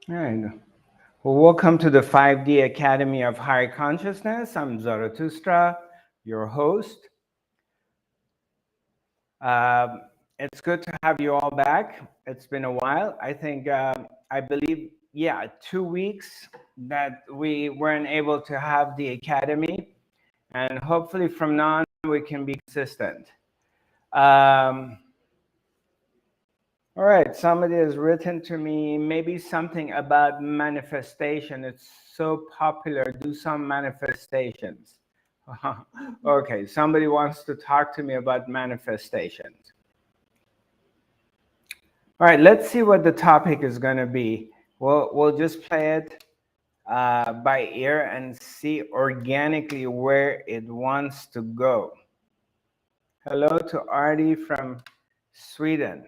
All right. Well, welcome to the 5D Academy of Higher Consciousness. I'm Zarathustra, your host. It's good to have you all back. It's been a while. I believe, 2 weeks that we weren't able to have the academy, and hopefully from now on we can be consistent. All right, somebody has written to me maybe something about manifestation. It's so popular, do some manifestations. Okay, somebody wants to talk to me about manifestations. All right, let's see what the topic is going to be. We'll just play it by ear and see organically where it wants to go. Hello to Artie from Sweden.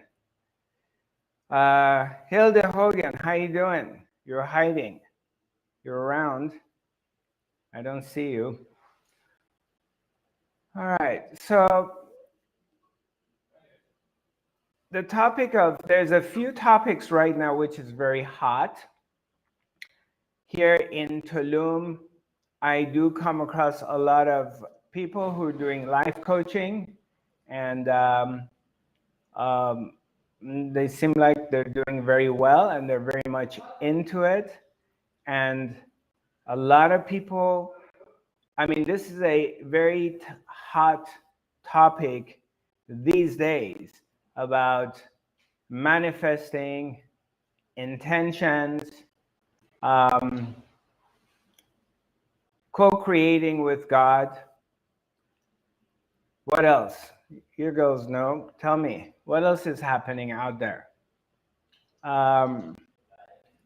Hilda Hogan, how you doing? You're hiding. You're around. I don't see you. All right, so the topic of, there's a few topics right now which is very hot. Here in Tulum, I do come across a lot of people who are doing life coaching, and they seem like they're doing very well and they're very much into it. And a lot of people, I mean, this is a very hot topic these days about manifesting, intentions, co-creating with God. What else? You girls know. Tell me, what else is happening out there?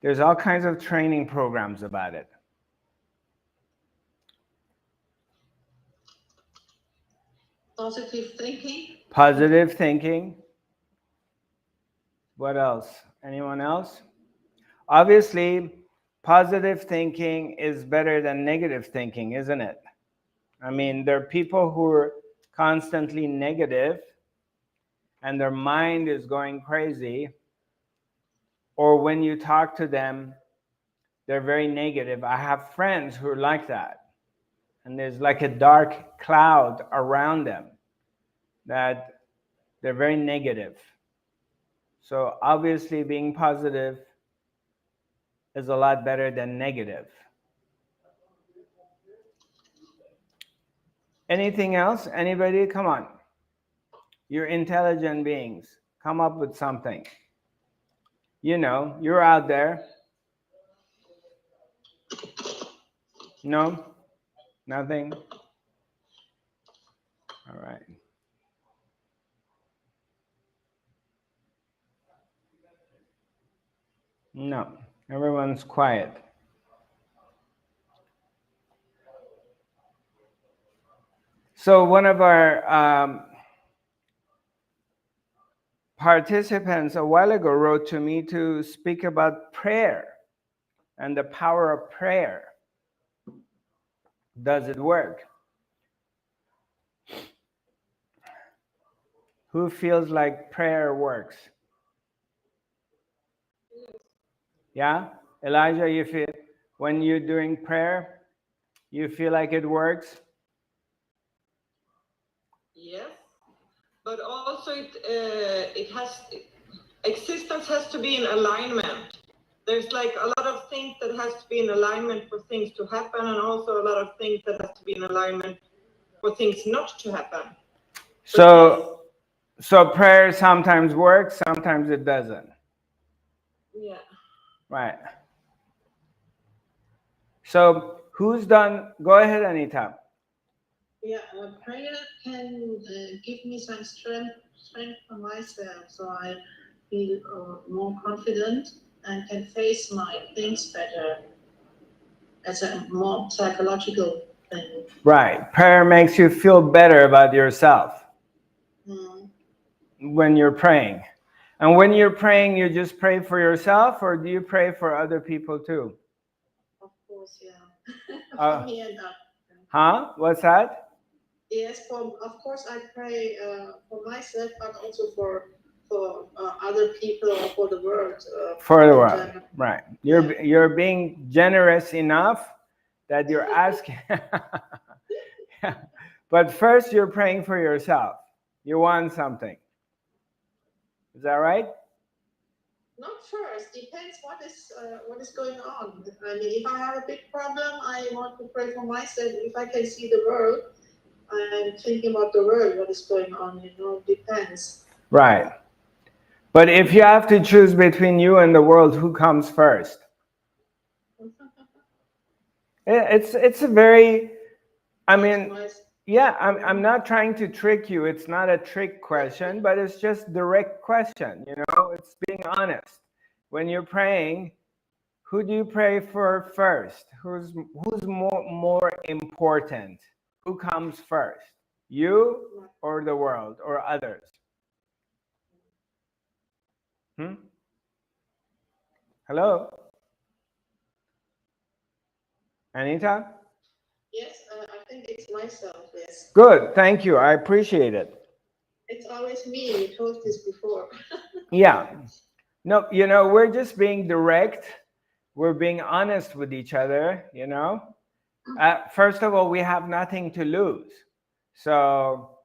There's all kinds of training programs about it. Positive thinking. Positive thinking. What else? Anyone else? Obviously, positive thinking is better than negative thinking, isn't it? I mean, there are people who are constantly negative and their mind is going crazy, or when you talk to them, they're very negative. I have friends who are like that, and there's like a dark cloud around them that they're very negative. So obviously being positive is a lot better than negative. Anything else? Anybody? Come on. You're intelligent beings. Come up with something. You know, you're out there. No? Nothing? All right. No. Everyone's quiet. So one of our participants a while ago wrote to me to speak about prayer and the power of prayer. Does it work? Who feels like prayer works? Yeah? Elijah, you feel, when you're doing prayer, you feel like it works? Yes, but also existence has to be in alignment. There's like a lot of things that has to be in alignment for things to happen, and also a lot of things that has to be in alignment for things not to happen. So prayer sometimes works, sometimes it doesn't. Yeah. Right. So who's done? Go ahead, Anita. Yeah, well, prayer can give me some strength for myself, so I feel more confident and can face my things better as a more psychological thing. Right. Prayer makes you feel better about yourself when you're praying. And when you're praying, you just pray for yourself, or do you pray for other people too? Of course, yeah. For me and that. Huh? What's that? Yes, of course I pray for myself, but also for for other people or for the world. For the in world, general. right? Yeah. You're being generous enough that you're asking. Yeah. But first, you're praying for yourself. You want something. Is that right? Not first. Depends what is going on. I mean, if I have a big problem, I want to pray for myself. If I can see the world, I'm thinking about the world. What is going on? Depends. Right. But if you have to choose between you and the world, who comes first? It's a very, I mean, yeah, I'm not trying to trick you. It's not a trick question, but it's just direct question. It's being honest. When you're praying, who do you pray for first? Who's more important? Who comes first? You or the world or others? Hello? Anita? Yes, I think it's myself, yes. Good, thank you. I appreciate it. It's always me. You told this before. Yeah. No, we're just being direct. We're being honest with each other, First of all, we have nothing to lose. So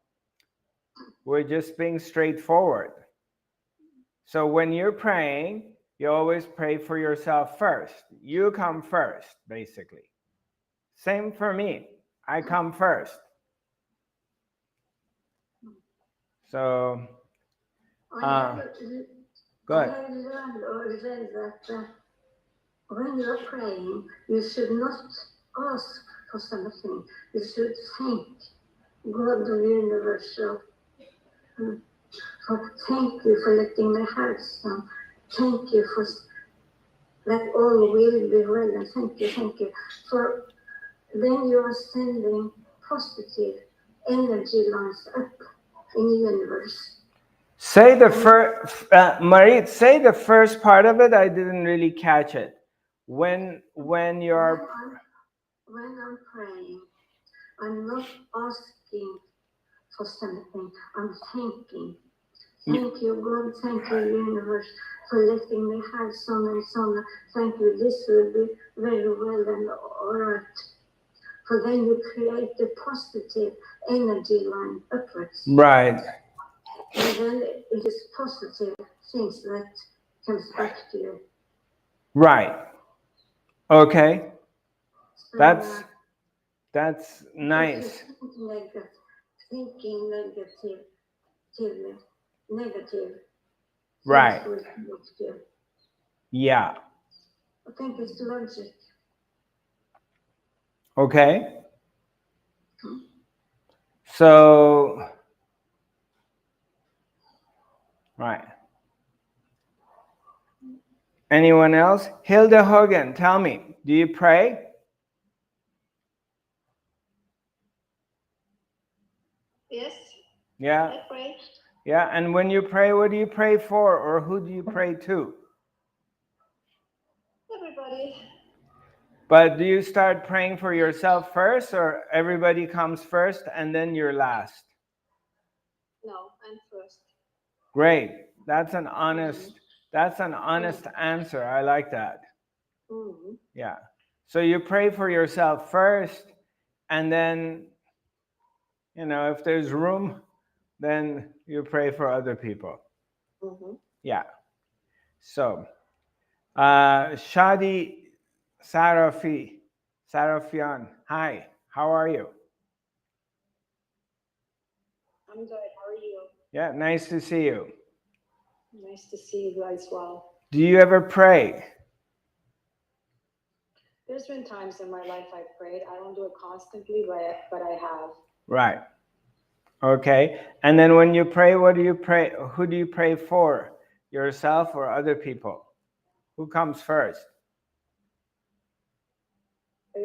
we're just being straightforward. So when you're praying, you always pray for yourself first. You come first, basically. Same for me. I come first. So, go ahead. I have learned already that when you're praying, you should not ask for something. You should thank God, the universe. Thank you for letting me have some. Thank you for that all will be well. And thank you. For then you are sending positive energy lines up in the universe. Say the first, Marit. Say the first part of it. I didn't really catch it. When you're when I'm praying, I'm not asking for something. I'm thanking. Thank you, God. Thank you, universe, for letting me have some and some. Thank you. This will be very well and all right. For then you create a positive energy line upwards. right. And then it is positive things that comes back to you. Right. Okay. So, that's nice. Thinking negative. Right. Things Yeah. I think it's logic. Okay. So, right. Anyone else? Hilda Hogan, tell me, do you pray? Yes. Yeah. I pray. Yeah, and when you pray, what do you pray for, or who do you pray to? Everybody. But do you start praying for yourself first, or everybody comes first and then you're last? No, I'm first. Great. That's an honest answer. I like that. Yeah. So you pray for yourself first, and then, if there's room, then you pray for other people. Yeah. So, Shadi Sarafian, hi, how are you? I'm good. How are you? Yeah, nice to see you. Nice to see you as well. Do you ever pray? There's been times in my life I've prayed. I don't do it constantly, but I have. Right. Okay. And then when you pray, what do you pray? Who do you pray for? Yourself or other people? Who comes first?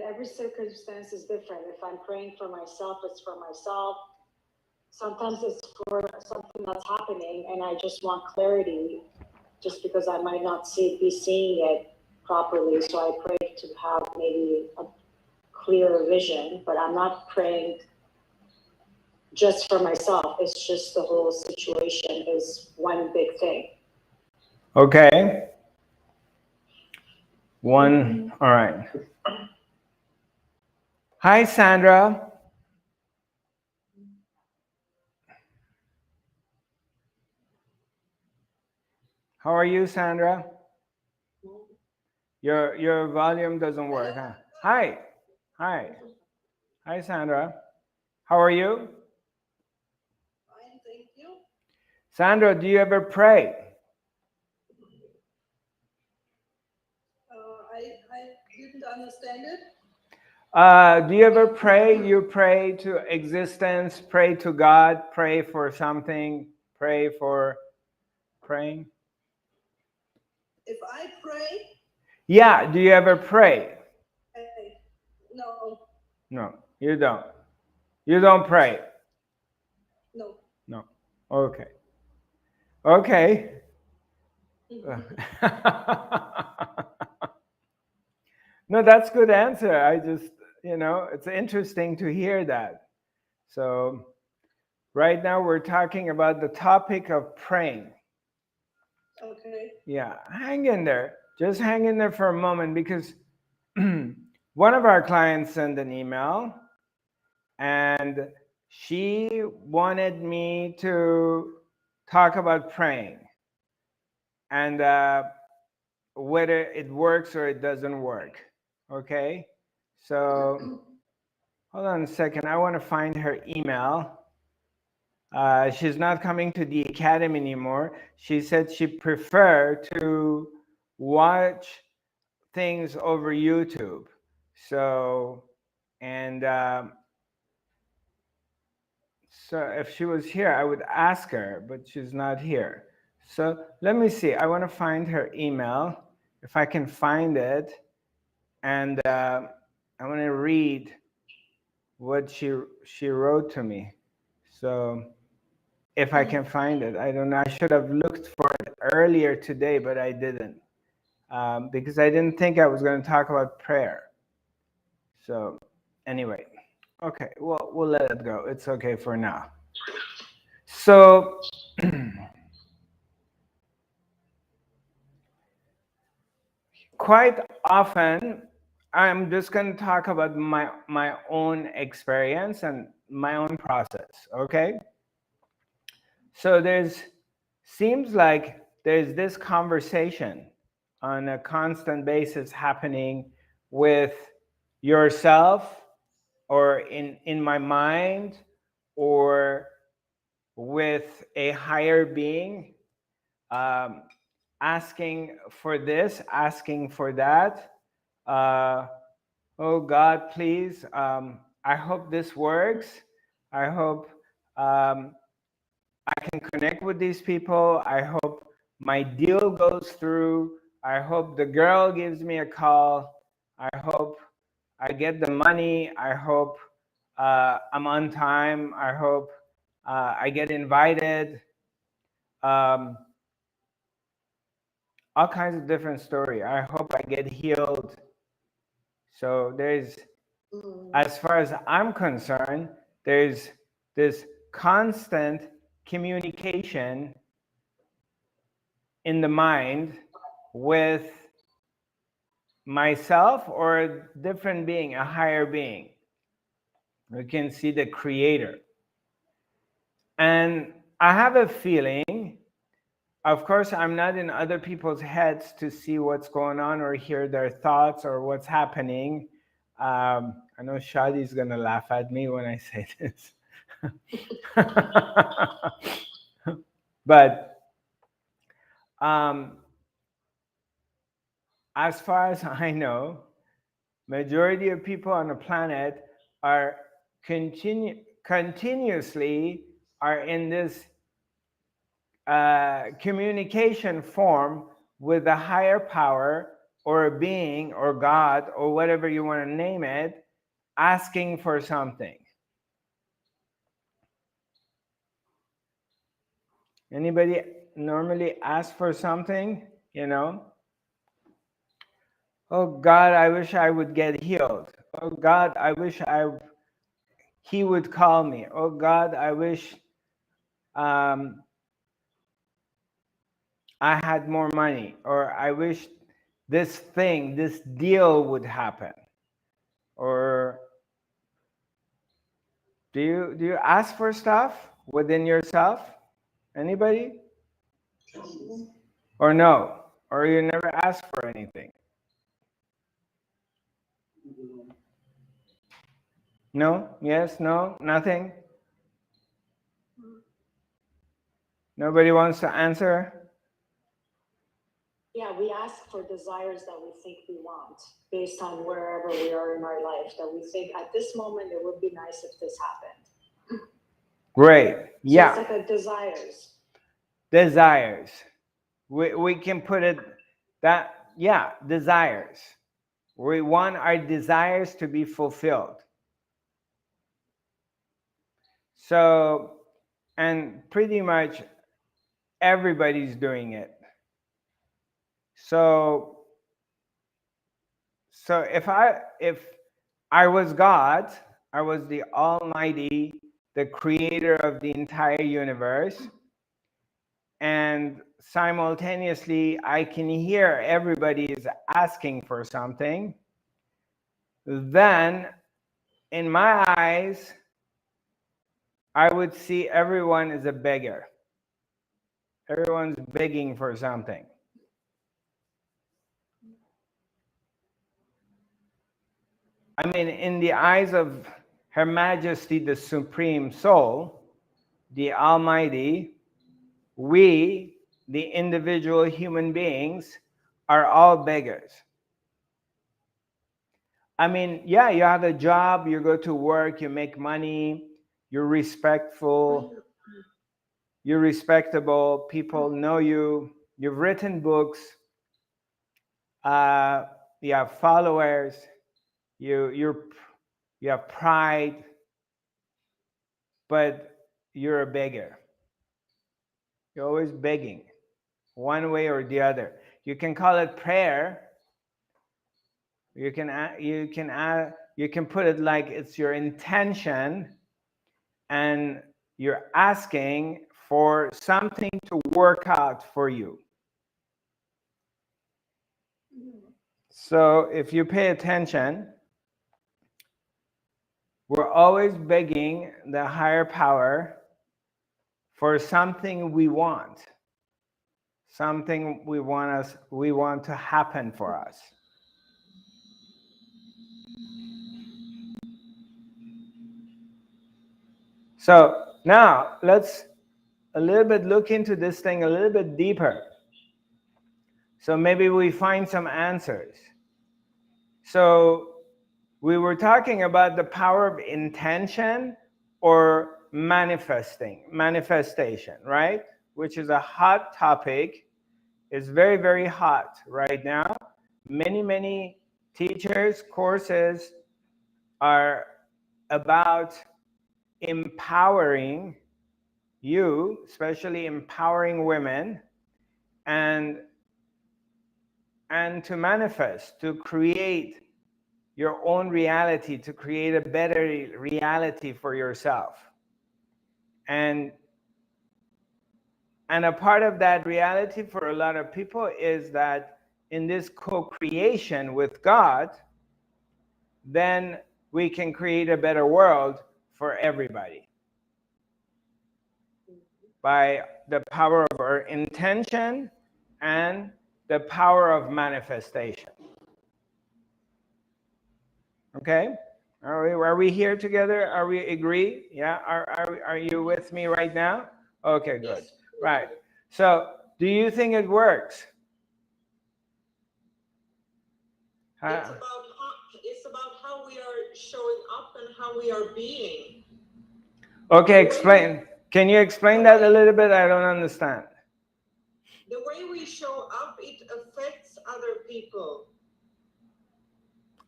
Every circumstance is different. If I'm praying for myself, it's for myself. Sometimes it's for something that's happening and I just want clarity just because I might not be seeing it properly. So I pray to have maybe a clearer vision, but I'm not praying just for myself. It's just the whole situation is one big thing. Okay. All right. Hi, Sandra. How are you, Sandra? Your volume doesn't work, huh? Hi. Hi. Hi, Sandra. How are you? Fine, thank you. Sandra, do you ever pray? I didn't understand it. Do you ever pray? You pray to existence, pray to God, pray for something, pray for praying? If I pray, Yeah, do you ever pray? no, No, you don't. You don't pray? no. No. Okay. Okay. No, that's good answer. I just, it's interesting to hear that. So right now we're talking about the topic of praying. Okay. Yeah, hang in there. Just hang in there for a moment, because one of our clients sent an email and she wanted me to talk about praying and whether it works or it doesn't work. Okay, so hold on a second. I want to find her email. She's not coming to the academy anymore. She said she preferred to watch things over YouTube. So, and so if she was here, I would ask her, but she's not here. So let me see. I want to find her email, if I can find it, and I want to read what she wrote to me. So if I can find it, I don't know. I should have looked for it earlier today, but I didn't, because I didn't think I was going to talk about prayer. So anyway, okay, well, we'll let it go. It's okay for now. So quite often, I'm just going to talk about my own experience and my own process, okay? So seems like there's this conversation on a constant basis happening with yourself, or in my mind, or with a higher being, asking for this, asking for that. Oh God, please, I hope this works. I hope I can connect with these people. I hope my deal goes through. I hope the girl gives me a call. I hope I get the money. I hope I'm on time. I hope I get invited. All kinds of different story. I hope I get healed. So as far as I'm concerned, there's this constant communication in the mind with myself or a different being, a higher being. We can see the creator. And I have a feeling, of course, I'm not in other people's heads to see what's going on or hear their thoughts or what's happening. I know Shadi's going to laugh at me when I say this. But as far as I know, majority of people on the planet are continuously are in this communication form with a higher power or a being or God or whatever you want to name it, asking for something. Anybody normally ask for something, Oh God, I wish I would get healed. Oh God, I wish I he would call me, oh God, I wish I had more money, or I wish this thing, this deal would happen. Or do you ask for stuff within yourself? Anybody? Or no? Or you never ask for anything? No? Yes? No? Nothing? Nobody wants to answer? Yeah, we ask for desires that we think we want based on wherever we are in our life, that we think at this moment it would be nice if this happened. Great. Yeah. So it's like a desires. Desires. We can put it that, yeah, desires. We want our desires to be fulfilled. So, and pretty much everybody's doing it. So if I was God, I was the Almighty, the creator of the entire universe, and simultaneously I can hear everybody is asking for something, then in my eyes, I would see everyone as a beggar. Everyone's begging for something. I mean, in the eyes of Her Majesty, the Supreme Soul, the Almighty, we, the individual human beings, are all beggars. I mean, yeah, you have a job, you go to work, you make money, you're respectful, you're respectable, people know you, you've written books, you have followers, you have pride, but you're a beggar. You're always begging, one way or the other. You can call it prayer. You can put it like it's your intention, and you're asking for something to work out for you. So if you pay attention, we're always begging the higher power for something we want, something we want to happen for us. So now let's a little bit look into this thing a little bit deeper. So maybe we find some answers. So we were talking about the power of intention or manifestation, right? Which is a hot topic. It's very, very hot right now. Many teachers, courses are about empowering you, especially empowering women, and to manifest, to create your own reality, to create a better reality for yourself. And a part of that reality for a lot of people is that in this co-creation with God, then we can create a better world for everybody by the power of our intention and the power of manifestation. Okay? Are we here together? Are we agree? Yeah? Are you with me right now? Okay, good. Yes. Right. So, do you think it works? It's about how we are showing up and how we are being. Okay, explain. Can you explain that a little bit? I don't understand. The way we show up, it affects other people.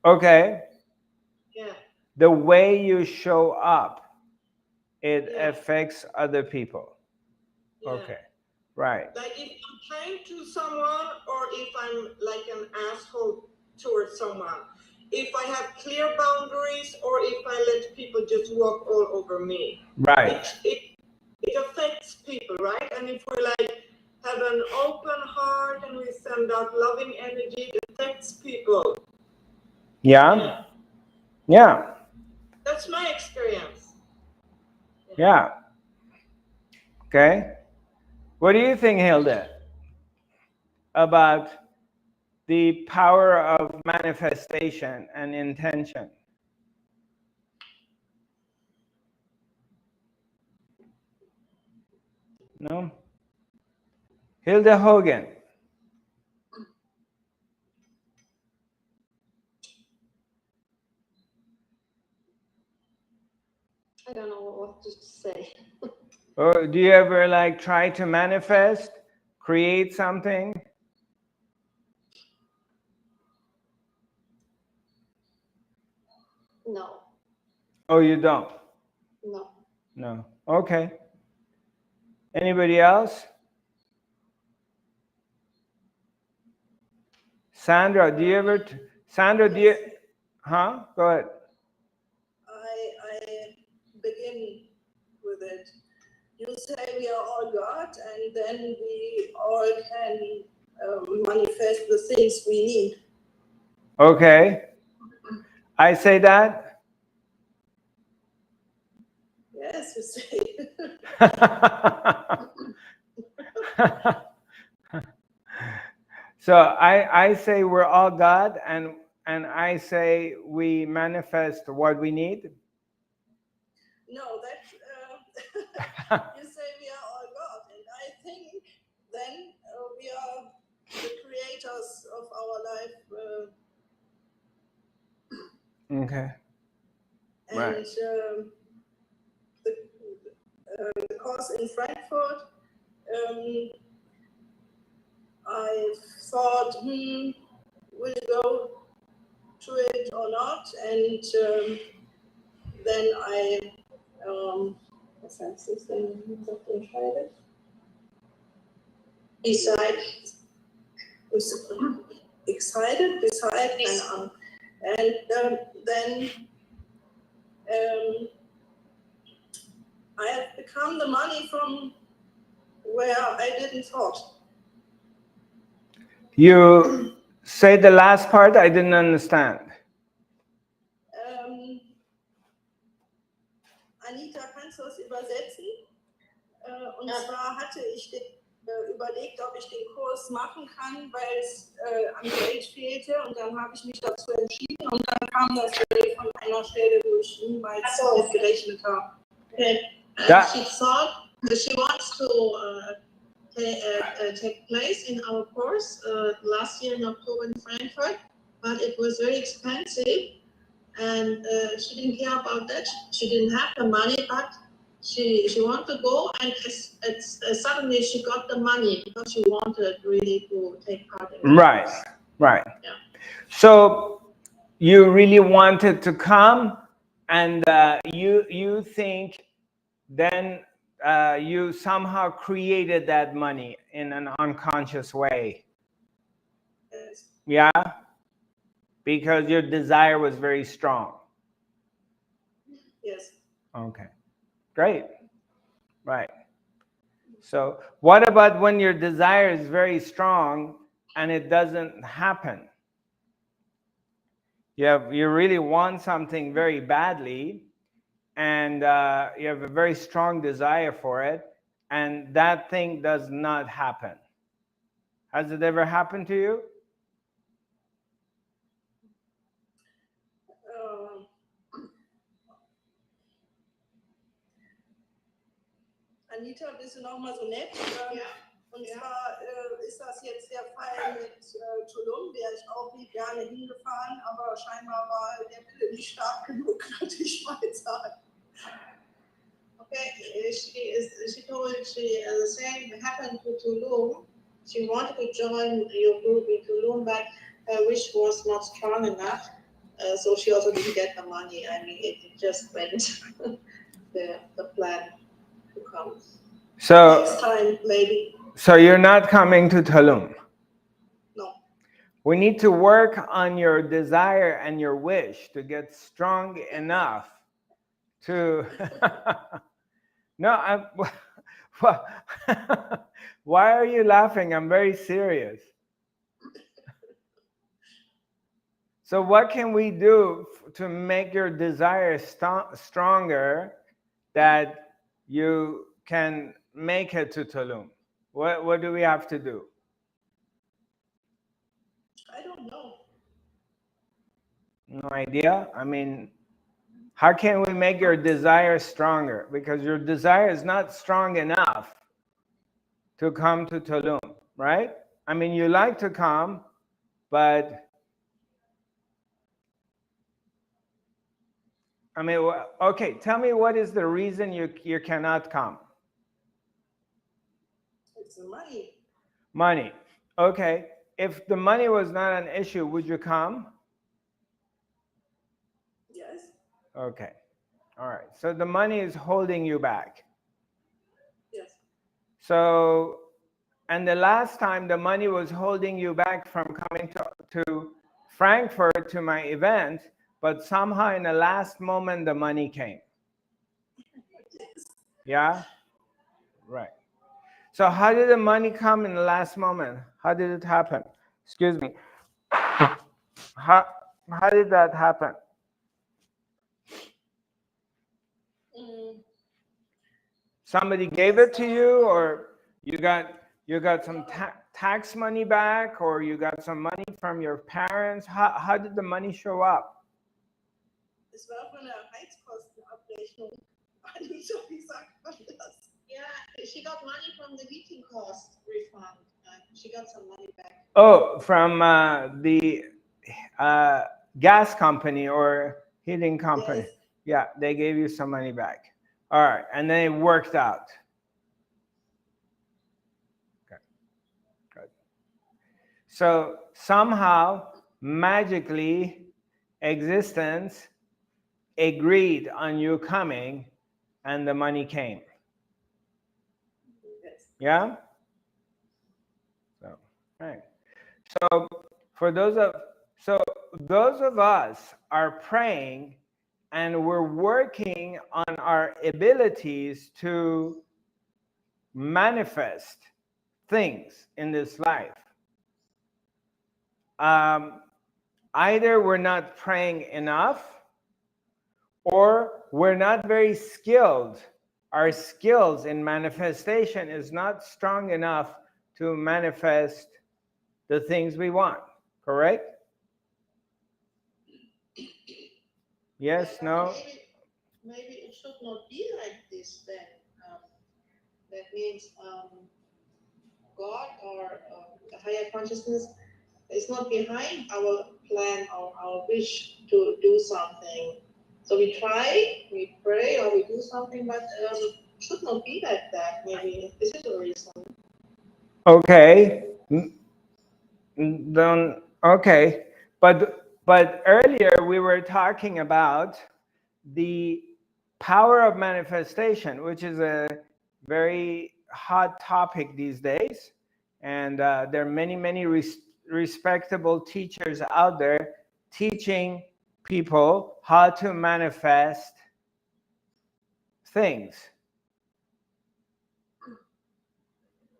Okay. Yeah. The way you show up, it Yeah. affects other people. Yeah. Okay. Right. Like if I'm kind to someone, or if I'm like an asshole towards someone, if I have clear boundaries or if I let people just walk all over me. Right. It affects people, right? And if we like have an open heart and we send out loving energy, it affects people. Yeah. Yeah. That's my experience. Yeah. Okay. What do you think, Hilda, about the power of manifestation and intention? No? Hilda Hogan. I don't know what to say. Or do you ever like try to manifest, create something? No. Oh, you don't? No. No. Okay. Anybody else? Sandra, do you ever? Sandra, do you? Huh? Go ahead. I begin with it. You say we are all God, and then we all can manifest the things we need. Okay. I say that? Yes, you say. So I say we're all God, and I say we manifest what we need. No, that you say we are all God, and I think then we are the creators of our life. Okay. And Right. The course in Frankfurt, I thought, will you go to it or not? And then I, was heißt das denn? Excited, and then I have become the money from where I didn't thought. You say the last part, I didn't understand. Anita, kannst du es übersetzen? Und zwar hatte ich überlegt, ob ich den Kurs machen kann, weil es an Geld fehlte, und dann habe ich mich dazu entschieden, und dann kam das Geld von einer Stelle, wo ich niemals gerechnet habe. Okay. She thought she wants to take place in our course last year in October in Frankfurt, but it was very expensive, and she didn't care about that. She didn't have the money, but she wanted to go, and suddenly she got the money because she wanted really to take part in it. Right. Right. Yeah. So you really wanted to come, and you think then you somehow created that money in an unconscious way. Yes. Yeah? Because your desire was very strong. Yes. Okay. Great. Right. So what about when your desire is very strong and it doesn't happen? You really want something very badly, and you have a very strong desire for it, and that thing does not happen. Has it ever happened to you? Anita, bist du noch mal so nett? Ja. Und zwar ist das jetzt der Fall mit Tulum, wäre ich auch nie gerne hingefahren, aber scheinbar war der Wille nicht stark genug, könnte ich mal sagen. Okay, she told the same happened to Tulum. She wanted to join your group in Tulum, but her wish was not strong enough, so she also didn't get the money. I mean, it just went the plan to come. So Next time, maybe. So you're not coming to Tulum? No. We need to work on your desire and your wish to get strong enough to. No, I'm. Well, why are you laughing? I'm very serious. So, what can we do to make your desire stronger that you can make it to Tulum? What do we have to do? I don't know. No idea. I mean, how can we make your desire stronger? Because your desire is not strong enough to come to Tulum, right? I mean, you like to come, but I mean, okay, tell me what is the reason you cannot come? It's the money. Money. Okay. If the money was not an issue, would you come? Yes. Okay. All right. So the money is holding you back. Yes. So, and the last time the money was holding you back from coming to Frankfurt to my event, but somehow in the last moment the money came. Yeah? Right. So how did the money come in the last moment? How did it happen? Excuse me. How did that happen? Somebody gave it to you, or you got some tax money back, or you got some money from your parents? How did the money show up? Es war von der Heizkostenabrechnung. Anita, wie sagt man das? Yeah, she got money from the heating cost refund. She got some money back. Oh, from the gas company or heating company. Yes. Yeah, they gave you some money back. All right, and then it worked out. Okay, good. So somehow, magically, existence agreed on you coming, and the money came. Yes. Yeah. So, right. So those of us are praying, and we're working on our abilities to manifest things in this life. Either we're not praying enough, or we're not very skilled. Our skills in manifestation is not strong enough to manifest the things we want. Correct? Yes, But no? maybe it should not be like this then. That means God or the higher consciousness is not behind our plan or our wish to do something. So we try, we pray, or we do something, but it should not be like that. Maybe this is the reason. Okay. Then okay. But earlier we were talking about the power of manifestation, which is a very hot topic these days, and there are many respectable teachers out there teaching people how to manifest things,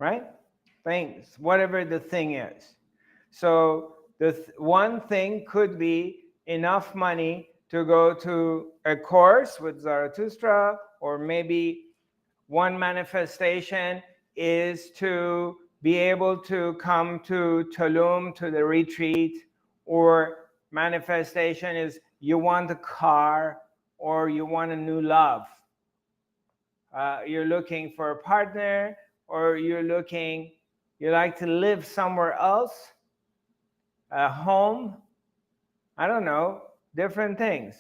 right? Things, whatever the thing is. So the one thing could be enough money to go to a course with Zarathustra, or maybe one manifestation is to be able to come to Tulum to the retreat, or manifestation is you want a car or you want a new love. You're looking for a partner, or you like to live somewhere else, a home, I don't know, different things,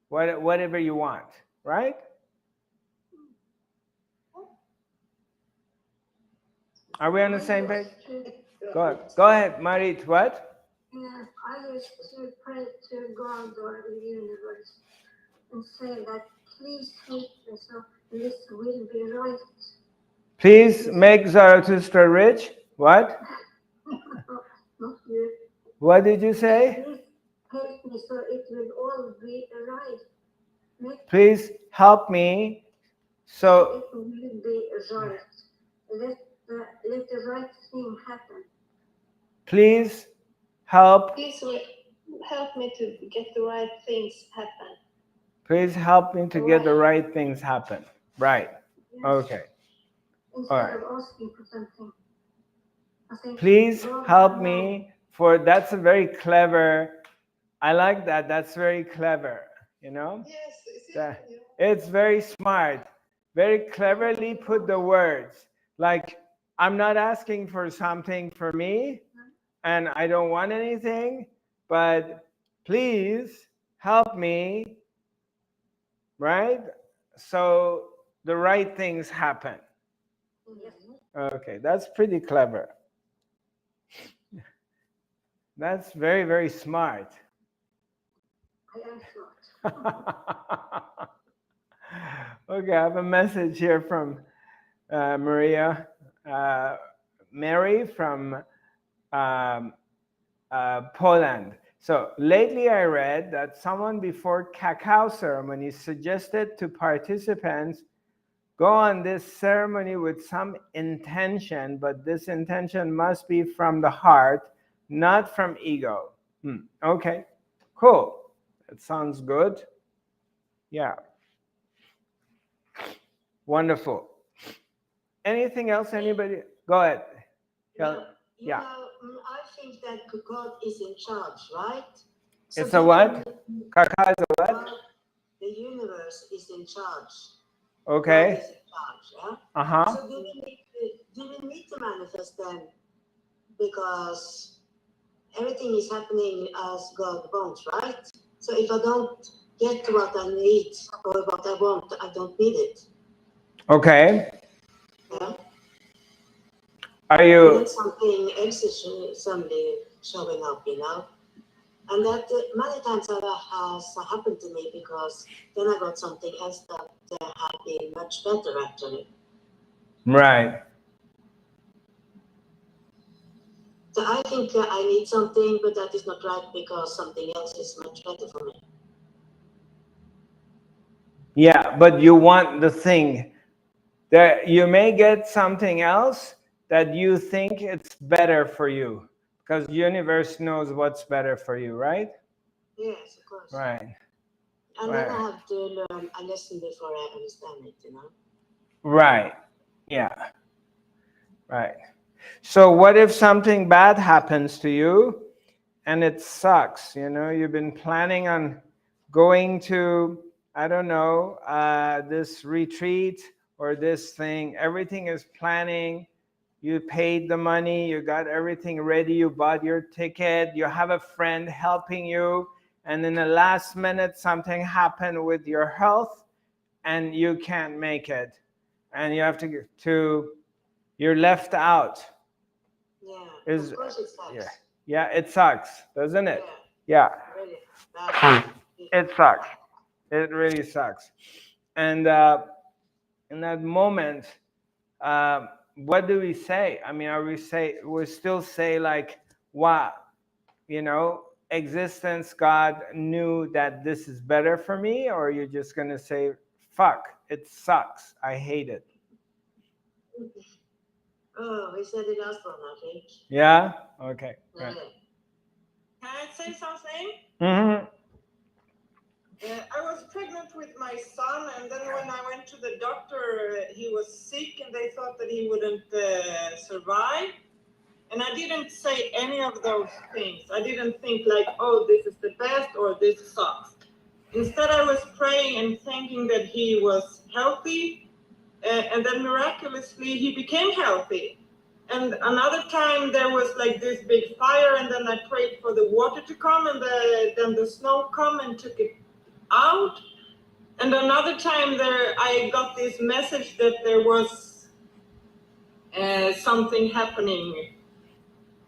whatever you want, right? Are we on the same page? Go ahead, Marit, what? Yeah, I used to pray to God or the universe and say that please help me so this will be right. Please make Zarathustra rich. What? Not you. What did you say? Please help me so it will all be right. Please help me so It will be right. Let the right thing happen. please help. Please help me to get the right things happen. Please help me to get the right things happen. Right. Yes. Okay. Instead All right. of asking for something. I think Please God help knows. me for, that's a very clever, I like that. That's very clever, you know? Yes, It's very smart. Very cleverly put the words. Like, I'm not asking for something for me, and I don't want anything, but please help me, right? So the right things happen. Yes. Okay, that's pretty clever. That's very, very smart. I am smart. Okay, I have a message here from Maria, Mary from Poland. So lately I read that someone before cacao ceremony suggested to participants go on this ceremony with some intention, but this intention must be from the heart, not from ego. Okay, cool. That sounds good. Yeah. Wonderful. Anything else? Anybody? Go ahead. Yeah. I think that God is in charge, right? So It's a what? Kaka is a what? God, the universe is in charge. Okay. God is in charge, yeah? Uh-huh. So do we need to manifest then? Because everything is happening as God wants, right? So if I don't get what I need or what I want, I don't need it. Okay. Yeah? Are And you? then something else is suddenly showing up, you know? And that many times that has happened to me because then I got something else that had been much better actually. Right. So I think I need something, but that is not right because something else is much better for me. Yeah, but you want the thing that you may get something else that you think it's better for you, because the universe knows what's better for you, right? Yes, of course. Right. And then I have to learn a lesson before I understand it, you know? Right. Yeah. Right. So what if something bad happens to you and it sucks? You know, you've been planning on going to, I don't know, this retreat or this thing. Everything is planning. You paid the money. You got everything ready. You bought your ticket. You have a friend helping you. And in the last minute, something happened with your health and you can't make it. And you have to you're left out. Yeah, of course it sucks. Yeah, it sucks, doesn't it? Yeah. Really bad. It sucks. It really sucks. And in that moment, what do we say? I mean, we still say like, wow, you know, existence, God knew that this is better for me, or you're just gonna say, fuck, it sucks, I hate it. Oh, we said it last one, I think. Yeah? Okay. Right. Can I say something? Mm-hmm. I was pregnant with my son, and then when I went to the doctor, he was sick, and they thought that he wouldn't survive. And I didn't say any of those things. I didn't think like, oh, this is the best or this sucks. Instead, I was praying and thinking that he was healthy, and then miraculously he became healthy. And another time there was like this big fire, and then I prayed for the water to come, and then the snow come and took it out. And another time there I got this message that there was something happening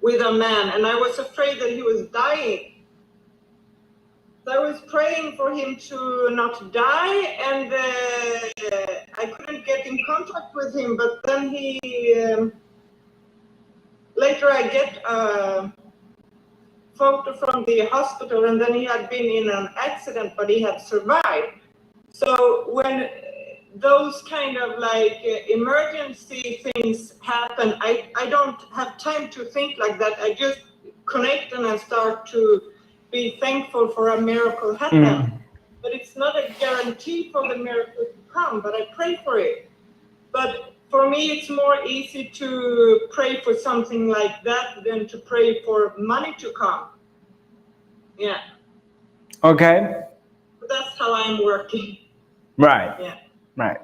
with a man, and I was afraid that he was dying. So I was praying for him to not die, and I couldn't get in contact with him, but then later I get a photo from the hospital, and then he had been in an accident, but he had survived. So when those kind of like emergency things happen, I don't have time to think like that. I just connect and I start to be thankful for a miracle happen. But it's not a guarantee for the miracle to come, but I pray for it. But for me, it's more easy to pray for something like that than to pray for money to come. Yeah. Okay. But that's how I'm working. Right. Yeah. Right.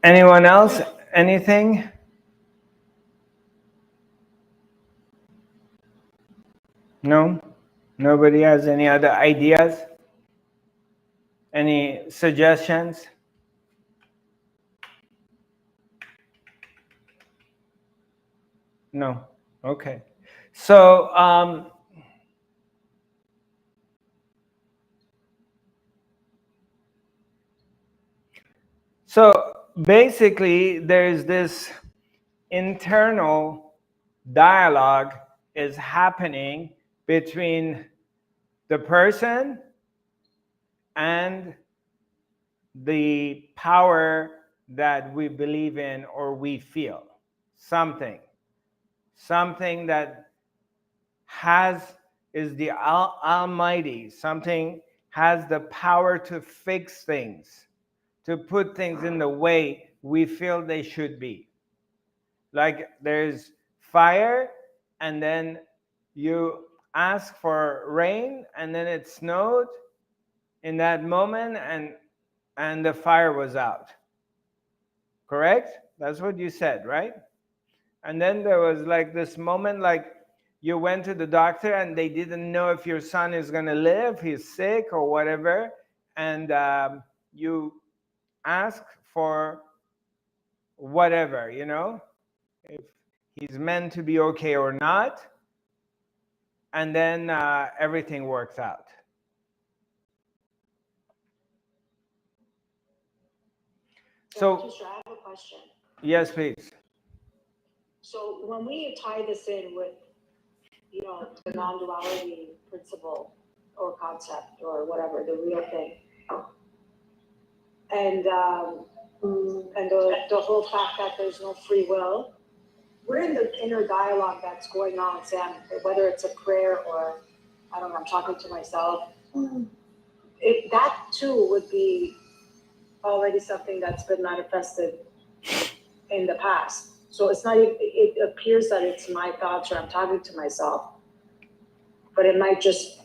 Anyone else? Anything? No? Nobody has any other ideas? Any suggestions? No. Okay. So, basically, there's this internal dialogue is happening between the person and the power that we believe in or we feel. Something that is the Almighty, something has the power to fix things, to put things in the way we feel they should be. Like there's fire, and then you ask for rain, and then it snowed in that moment, and the fire was out. Correct? That's what you said, right? And then there was like this moment, like you went to the doctor and they didn't know if your son is going to live, he's sick or whatever, and you ask for whatever, you know, if he's meant to be okay or not, and then everything works out. So I have a question. Yes, please. So when we tie this in with, you know, the non-duality principle or concept or whatever, the real thing, and the whole fact that there's no free will, we're in the inner dialogue that's going on, Sam, whether it's a prayer or, I don't know, I'm talking to myself. That too would be already something that's been manifested in the past. So it's not, it appears that it's my thoughts or I'm talking to myself, but it might just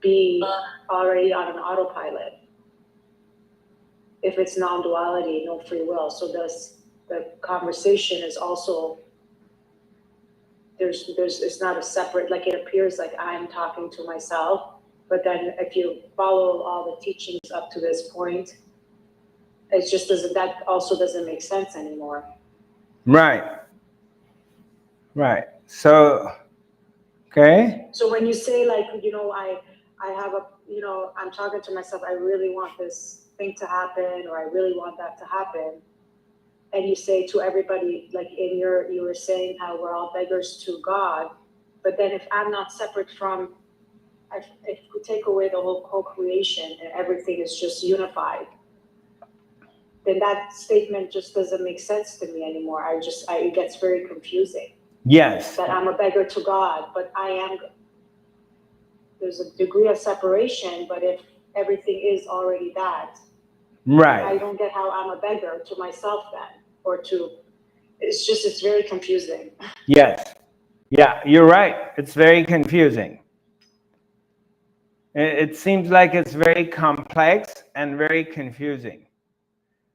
be already on an autopilot. If it's non-duality, no free will. So the conversation is also, it's not a separate, like it appears like I'm talking to myself, but then if you follow all the teachings up to this point, it just doesn't, that also doesn't make sense anymore. Right. So, okay. So when you say like, you know, I have a, you know, I'm talking to myself, I really want this thing to happen, or I really want that to happen. And you say to everybody, like you were saying how we're all beggars to God, but then if I'm not separate from, if we take away the whole co-creation and everything is just unified, then that statement just doesn't make sense to me anymore. It gets very confusing. Yes. That I'm a beggar to God, but there's a degree of separation, but if everything is already that, right, I don't get how I'm a beggar to myself then, it's very confusing. Yes. Yeah, you're right. It's very confusing. It seems like it's very complex and very confusing.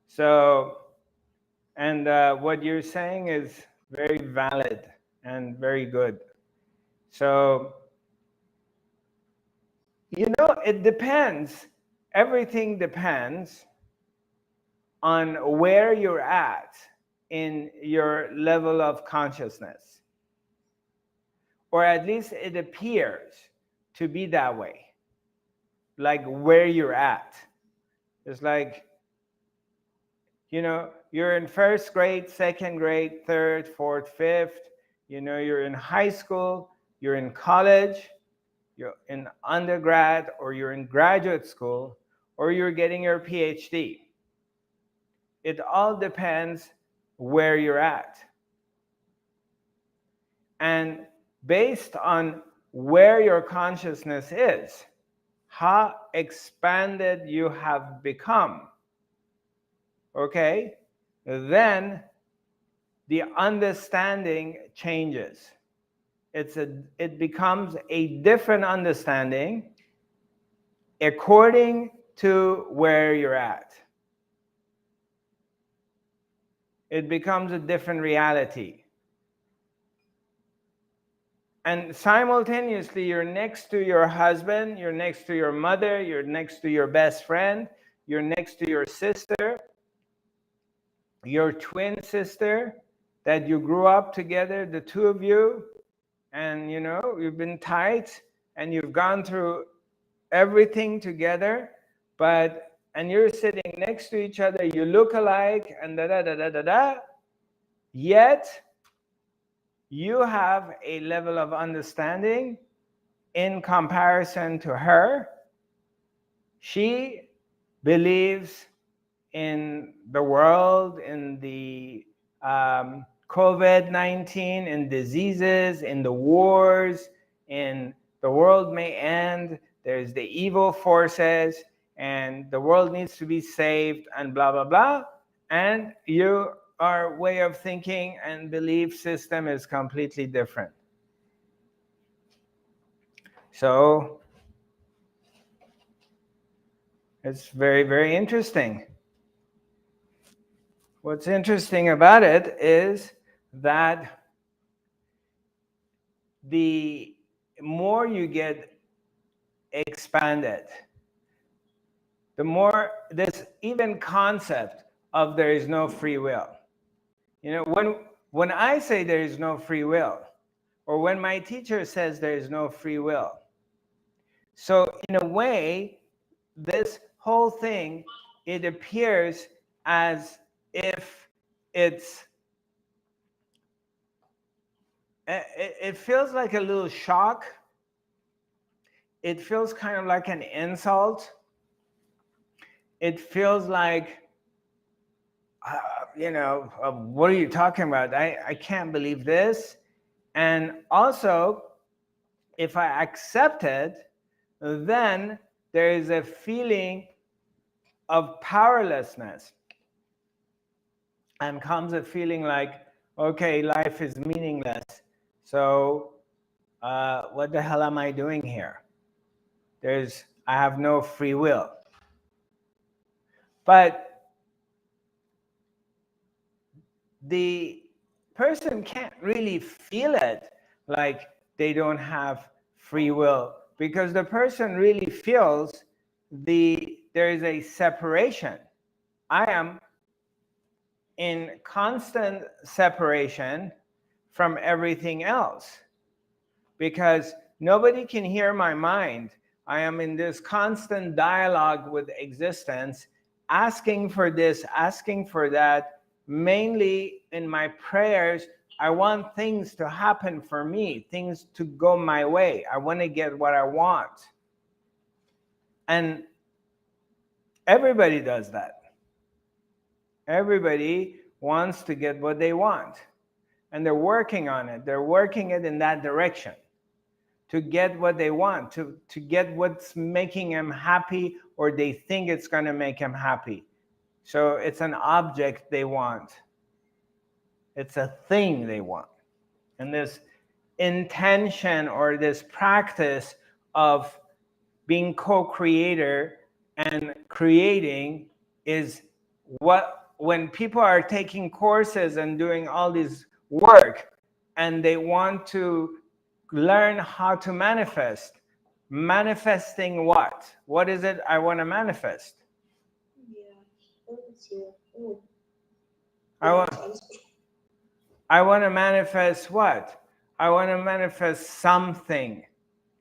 So, and what you're saying is very valid and very good. So, you know, it depends. Everything depends on where you're at in your level of consciousness. Or at least it appears to be that way. Like where you're at. It's like, you know, you're in first grade, second grade, third, fourth, fifth, you're in high school, you're in college, you're in undergrad, or you're in graduate school, or you're getting your PhD. It all depends where you're at. And based on where your consciousness is, how expanded you have become, okay, then the understanding changes. It becomes a different understanding according to where you're at. It becomes a different reality. And simultaneously, you're next to your husband, you're next to your mother, you're next to your best friend, you're next to your sister, your twin sister that you grew up together, the two of you, and you've been tight and you've gone through everything together, and you're sitting next to each other, you look alike, and yet you have a level of understanding in comparison to her. She believes in the world, in the COVID-19, in diseases, in the wars, in the world may end, there's the evil forces, and the world needs to be saved, and blah, blah, blah. And your way of thinking and belief system is completely different. So it's very, very interesting. What's interesting about it is that the more you get expanded, the more this even concept of there is no free will. When I say there is no free will, or when my teacher says there is no free will, so in a way, this whole thing, it appears as if it feels like a little shock. It feels kind of like an insult. It feels like, what are you talking about? I can't believe this. And also, if I accept it, then there is a feeling of powerlessness. And comes a feeling like, okay, life is meaningless. So what the hell am I doing here? I have no free will. But the person can't really feel it like they don't have free will, because the person really feels there is a separation. I am in constant separation from everything else, because nobody can hear my mind. I am in this constant dialogue with existence, asking for this, asking for that. Mainly in my prayers, I want things to happen for me, things to go my way. I want to get what I want. And everybody does that. Everybody wants to get what they want. And they're working on it. They're working it in that direction, to get what they want, to get what's making them happy, or they think it's going to make them happy. So it's an object they want. It's a thing they want. And this intention, or this practice of being co-creator and creating, is what, when people are taking courses and doing all this work, and they want to learn how to manifest. Manifesting what? What is it I want to manifest? I want to manifest what? I want to manifest something.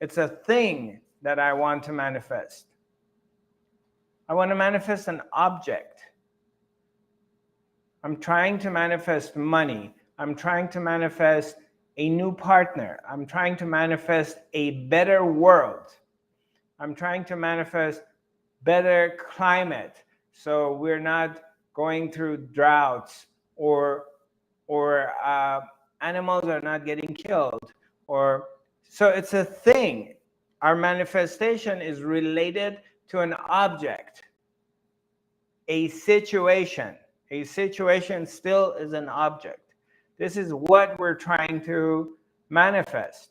It's a thing that I want to manifest. I want to manifest an object. I'm trying to manifest money. I'm trying to manifest a new partner. I'm trying to manifest a better world. I'm trying to manifest better climate, so we're not going through droughts, or animals are not getting killed, or so it's a thing. Our manifestation is related to an object, a situation. A situation still is an object. This is what we're trying to manifest.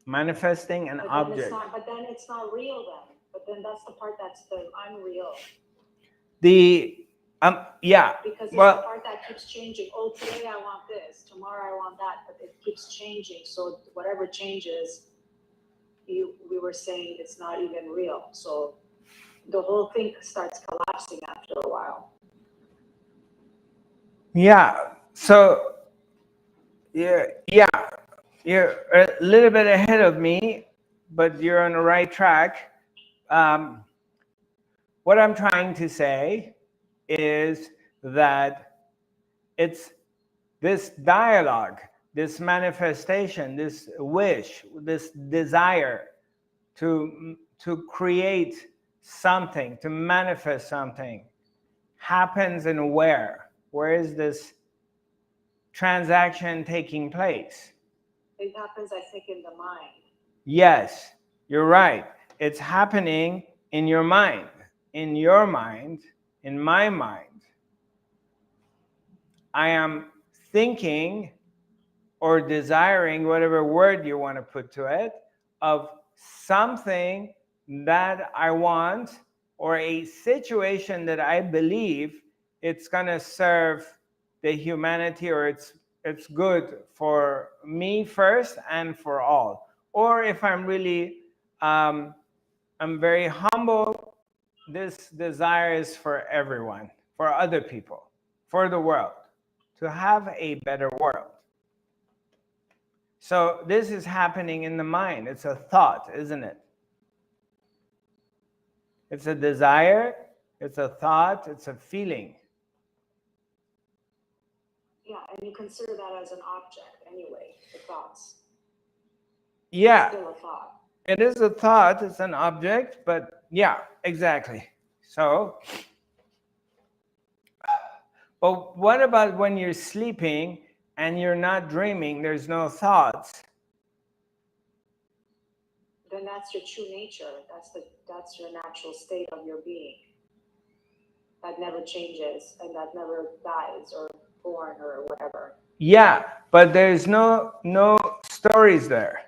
Manifesting an But then object. it's not, but then it's not real then. But then that's the part that's the unreal. Yeah. Because it's Well, the part that keeps changing. Oh, today I want this, tomorrow I want that, but it keeps changing. So whatever changes, we were saying it's not even real. So the whole thing starts collapsing after a while. yeah. So yeah, you're a little bit ahead of me, but you're on the right track. What I'm trying to say is that it's this dialogue, this manifestation, this wish, this desire to create something, to manifest something, happens in where? Where is this transaction taking place? It happens, I think, in the mind. Yes, you're right. It's happening in your mind. In your mind, in my mind. I am thinking or desiring, whatever word you want to put to it, of something that I want, or a situation that I believe it's going to serve the humanity, or it's good for me first and for all. Or if I'm really I'm very humble, this desire is for everyone, for other people, for the world, to have a better world. So this is happening in the mind. It's a thought, isn't it? It's a desire, it's a thought, it's a feeling. Yeah, and you consider that as an object anyway, the thoughts. Yeah. It's still a thought. It is a thought, it's an object, but yeah, exactly. So, but what about when you're sleeping and you're not dreaming, there's no thoughts? Then that's your true nature. That's your natural state of your being. That never changes and that never dies or born or whatever. Yeah, but there's no stories there.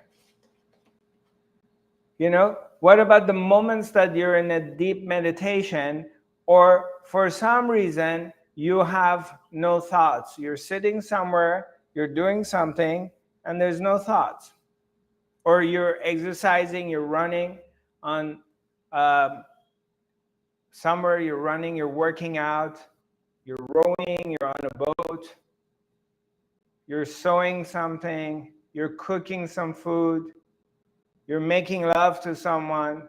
You know, what about the moments that you're in a deep meditation, or for some reason you have no thoughts? You're sitting somewhere, you're doing something, and there's no thoughts. Or you're exercising, you're running on somewhere, you're running, you're working out, you're rowing, you're on a boat, you're sewing something, you're cooking some food, you're making love to someone,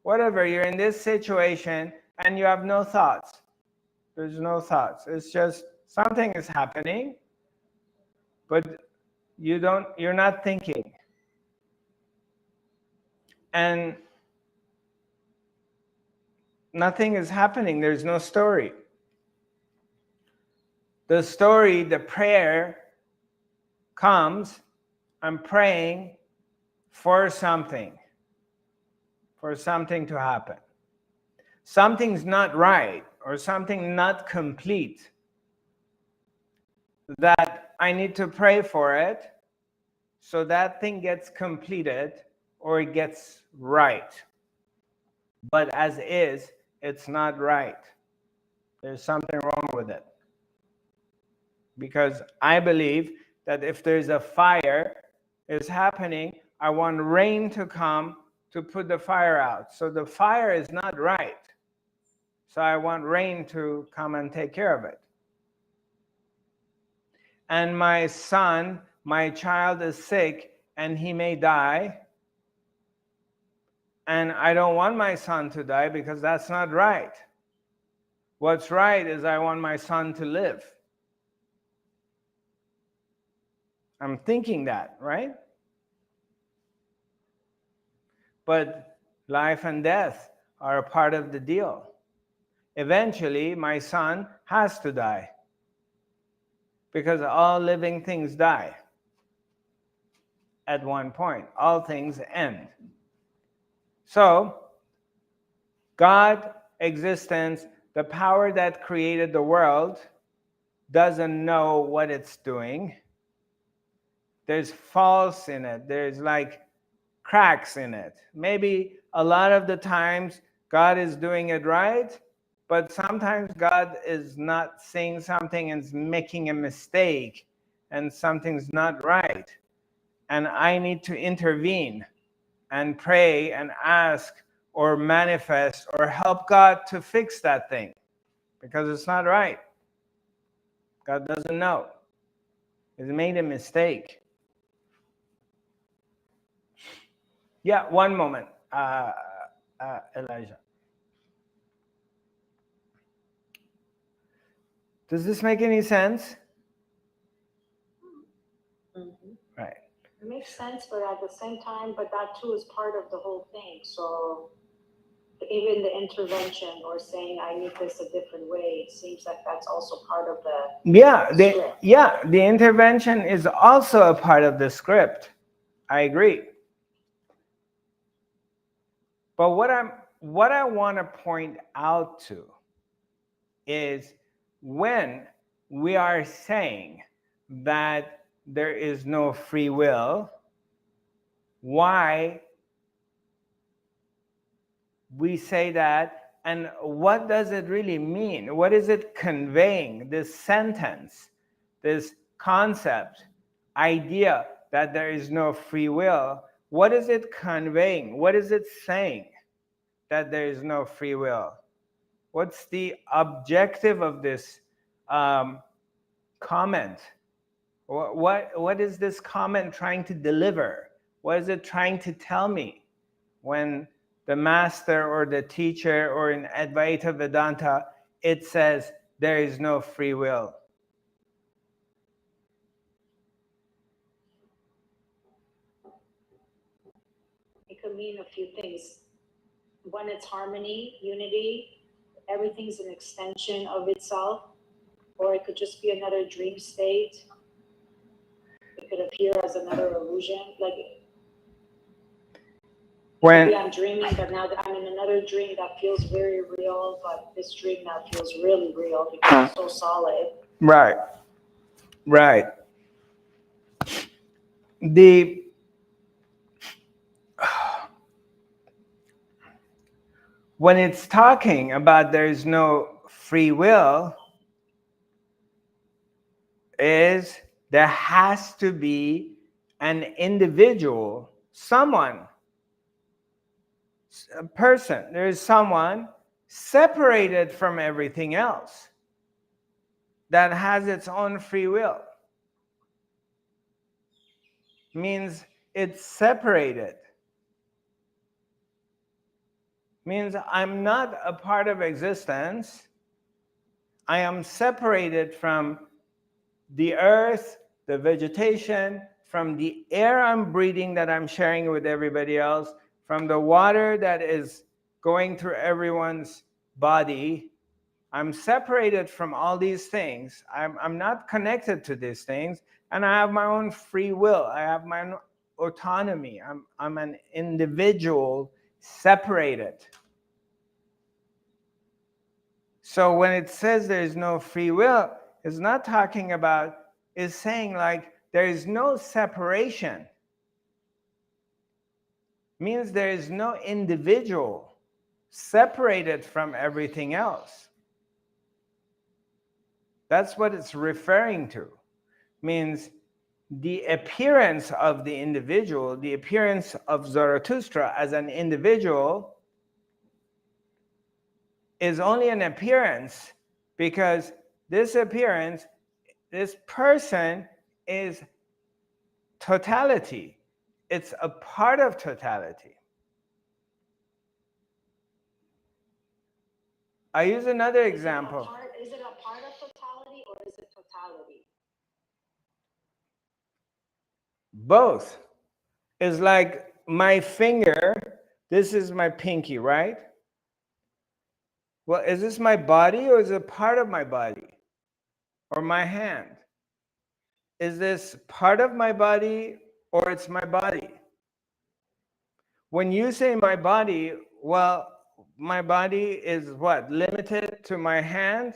whatever, you're in this situation and you have no thoughts. There's no thoughts. It's just something is happening, but you're not thinking. And nothing is happening. There's no story. The story, the prayer comes, I'm praying for something to happen. Something's not right, or something not complete, that I need to pray for it so that thing gets completed or it gets right. But as is, it's not right. There's something wrong with it. Because I believe that if there's a fire is happening, I want rain to come to put the fire out. So the fire is not right. So I want rain to come and take care of it. and my son, my child is sick and he may die, and I don't want my son to die because that's not right. What's right is I want my son to live. I'm thinking that, right? But life and death are a part of the deal. Eventually, my son has to die because all living things die at one point. All things end. So, God, existence, the power that created the world, doesn't know what it's doing. There's faults in it. There's like cracks in it. Maybe a lot of the times God is doing it right, but sometimes God is not saying something and is making a mistake and something's not right. And I need to intervene and pray and ask or manifest or help God to fix that thing because it's not right. God doesn't know. He's made a mistake. Yeah, one moment, Elijah. Does this make any sense? Mhm. Right. It makes sense, but at the same time, but that too is part of the whole thing. So even the intervention or saying I need this a different way, it seems like that's also part of the script. The intervention is also a part of the script. I agree. But what I want to point out to is when we are saying that there is no free will, why we say that, and what does it really mean? What is it conveying, this sentence, this concept, idea that there is no free will? What is it conveying? What is it saying that there is no free will? What's the objective of this comment? What is this comment trying to deliver? What is it trying to tell me when the master or the teacher or in Advaita Vedanta, it says there is no free will? It could mean a few things. One, it's harmony, unity, everything's an extension of itself, or it could just be another dream state. It could appear as another illusion. Like maybe I'm dreaming, but now that I'm in another dream that feels very real, but this dream now feels really real because it's so solid. Right. When it's talking about there is no free will, is there has to be an individual, someone, a person. There is someone separated from everything else that has its own free will. Means it's separated. Means I'm not a part of existence. I am separated from the earth, the vegetation, from the air I'm breathing that I'm sharing with everybody else, from the water that is going through everyone's body. I'm separated from all these things. I'm not connected to these things, and I have my own free will. I have my own autonomy. I'm an individual separated. So when it says there is no free will, it's not talking about, it's saying like there is no separation. Means there is no individual separated from everything else. That's what it's referring to. Means the appearance of the individual, the appearance of Zarathustra as an individual is only an appearance because this appearance this person is totality. It's a part of totality. I use another example. Is it a part of totality or is it totality? Both. It's like my finger, this is my pinky, right? Well, is this my body or is it part of my body? Or my hand? Is this part of my body or it's my body? When you say my body, well, my body is what? Limited to my hand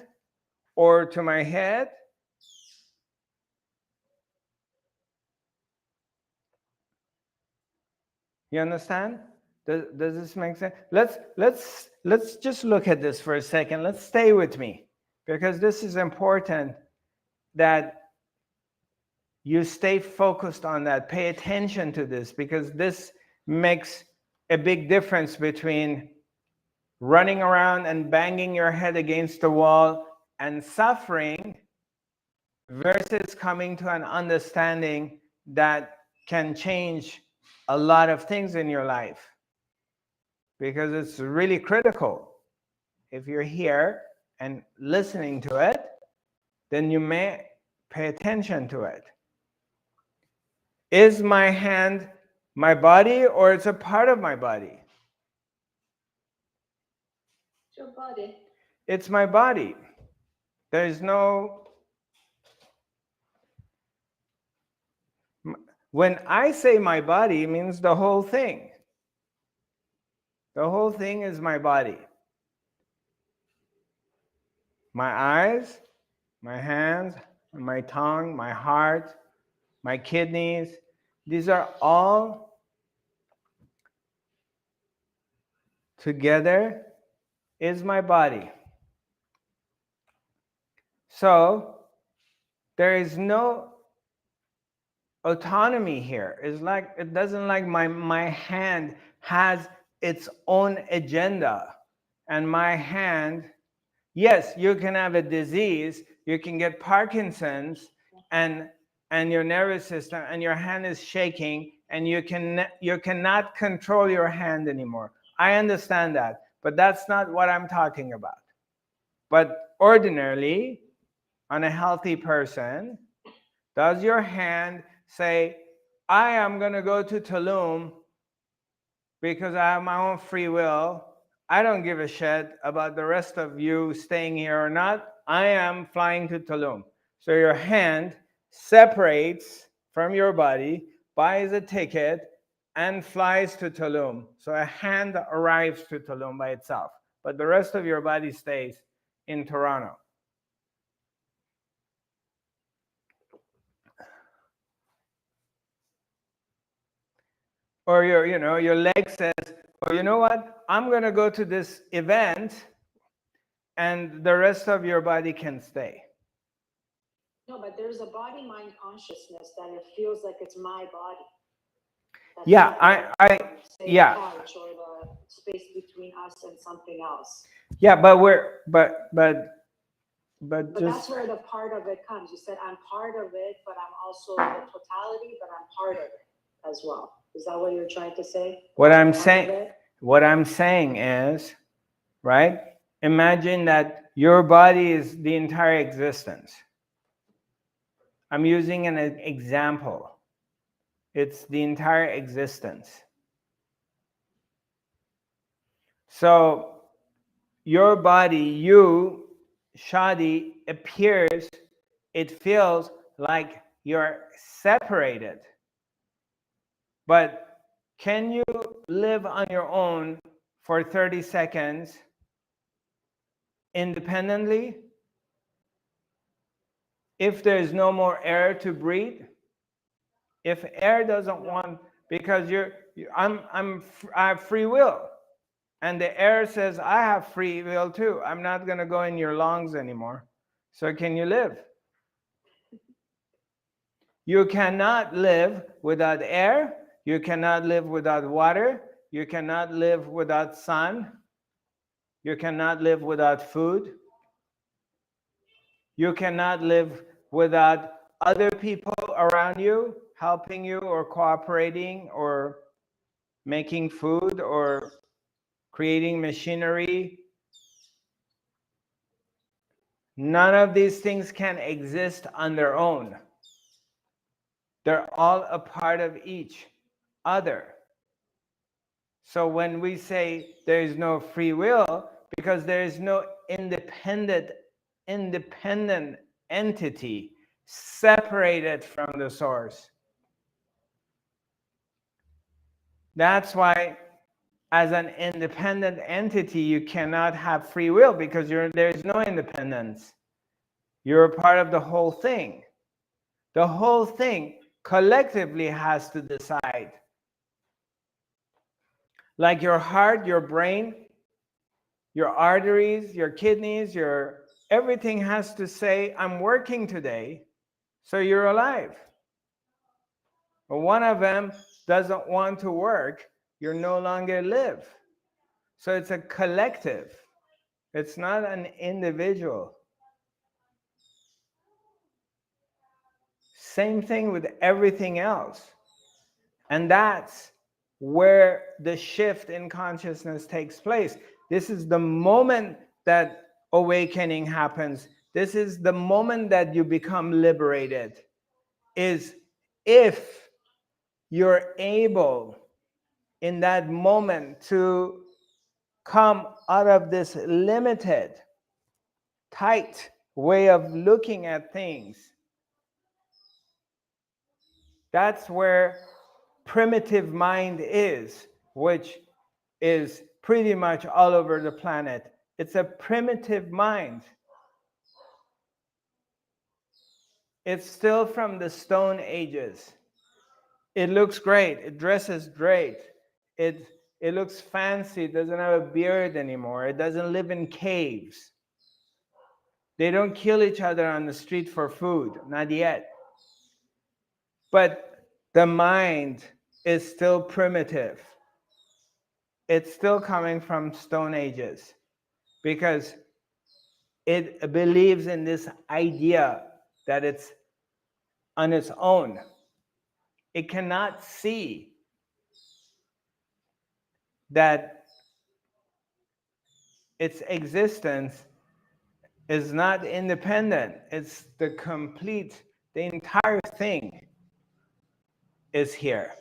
or to my head? You understand? Does this make sense? Let's just look at this for a second. Let's stay with me, because this is important that you stay focused on that. Pay attention to this, because this makes a big difference between running around and banging your head against the wall and suffering versus coming to an understanding that can change a lot of things in your life. Because it's really critical. If you're here and listening to it, then you may pay attention to it. Is my hand my body or it's a part of my body? It's your body. It's my body. There's no... When I say my body, it means the whole thing. The whole thing is my body. My eyes, my hands, my tongue, my heart, my kidneys, these are all together is my body. So there is no autonomy here. It's like, it doesn't like my hand has its own agenda. And my hand, yes, you can have a disease, you can get Parkinson's, and your nervous system, and your hand is shaking, and you cannot control your hand anymore. I understand that, but that's not what I'm talking about. But ordinarily, on a healthy person, does your hand say, I am going to go to Tulum because I have my own free will. I don't give a shit about the rest of you staying here or not. I am flying to Tulum. So your hand separates from your body, buys a ticket, and flies to Tulum. So a hand arrives to Tulum by itself, but the rest of your body stays in Toronto. Or your leg says, oh, you know what? I'm going to go to this event, and the rest of your body can stay. No, but there's a body-mind consciousness that it feels like it's my body. That's Yeah, the couch or the space between us and something else. Yeah, but But just, that's where the part of it comes. You said I'm part of it, but I'm also the totality, but I'm part of it as well. Is that what you're trying to say? what I'm saying is, right? Imagine that your body is the entire existence. I'm using an example. It's the entire existence. So your body, you, Shadi, appears, it feels like you're separated. But can you live on your own for 30 seconds independently? If there's no more air to breathe? If air doesn't want, because I have free will. And the air says, I have free will too. I'm not going to go in your lungs anymore. So can you live? You cannot live without air. You cannot live without water. You cannot live without sun. You cannot live without food. You cannot live without other people around you helping you or cooperating or making food or creating machinery. None of these things can exist on their own. They're all a part of each other. So when we say there is no free will, because there is no independent entity separated from the source. That's why as an independent entity, you cannot have free will, because there is no independence. You're a part of the whole thing. The whole thing collectively has to decide. Like your heart, your brain, your arteries, your kidneys, everything has to say, I'm working today, so you're alive. But one of them doesn't want to work, you're no longer live. So it's a collective. It's not an individual. Same thing with everything else. And that's where the shift in consciousness takes place. This is the moment that awakening happens. This is the moment that you become liberated. Is if you're able in that moment to come out of this limited, tight way of looking at things. That's where primitive mind is, which is pretty much all over the planet. It's a primitive mind. It's still from the Stone Ages. It looks great. It dresses great. It looks fancy. It doesn't have a beard anymore. It doesn't live in caves. They don't kill each other on the street for food, not yet. But the mind is still primitive. It's still coming from Stone Ages because it believes in this idea that it's on its own. It cannot see that its existence is not independent. It's the entire thing is here.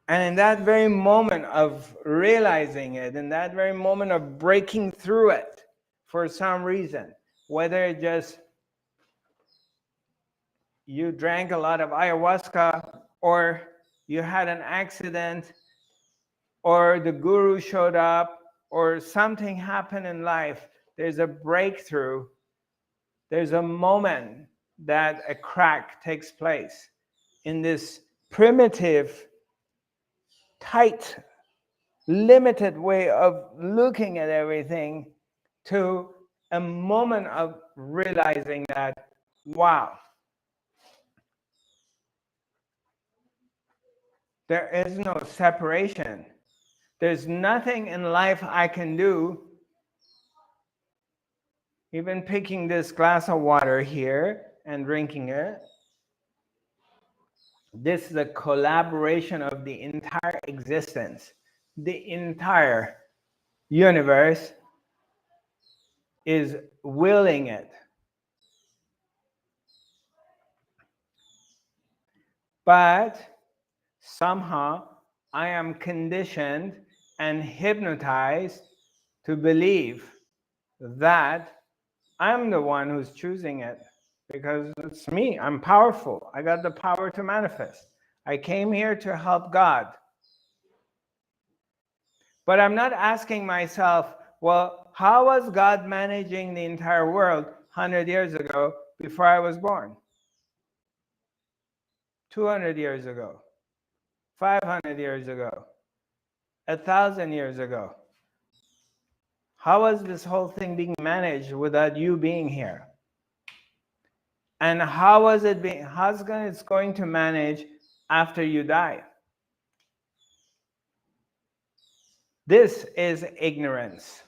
And in that very moment of realizing it, in that very moment of breaking through it for some reason, whether it just you drank a lot of ayahuasca, or you had an accident, or the guru showed up, or something happened in life, there's a breakthrough, there's a moment that a crack takes place in this primitive, tight, limited way of looking at everything, to a moment of realizing that, wow, there is no separation. There's nothing in life I can do. Even picking this glass of water here and drinking it, this is a collaboration of the entire existence. The entire universe is willing it. But somehow I am conditioned and hypnotized to believe that I'm the one who's choosing it, because it's me. I'm powerful. I got the power to manifest. I came here to help God. But I'm not asking myself, well, how was God managing the entire world 100 years ago before I was born? 200 years ago? 500 years ago? 1,000 years ago? How was this whole thing being managed without you being here? And how was it being? How's it's going to manage after you die? This is ignorance.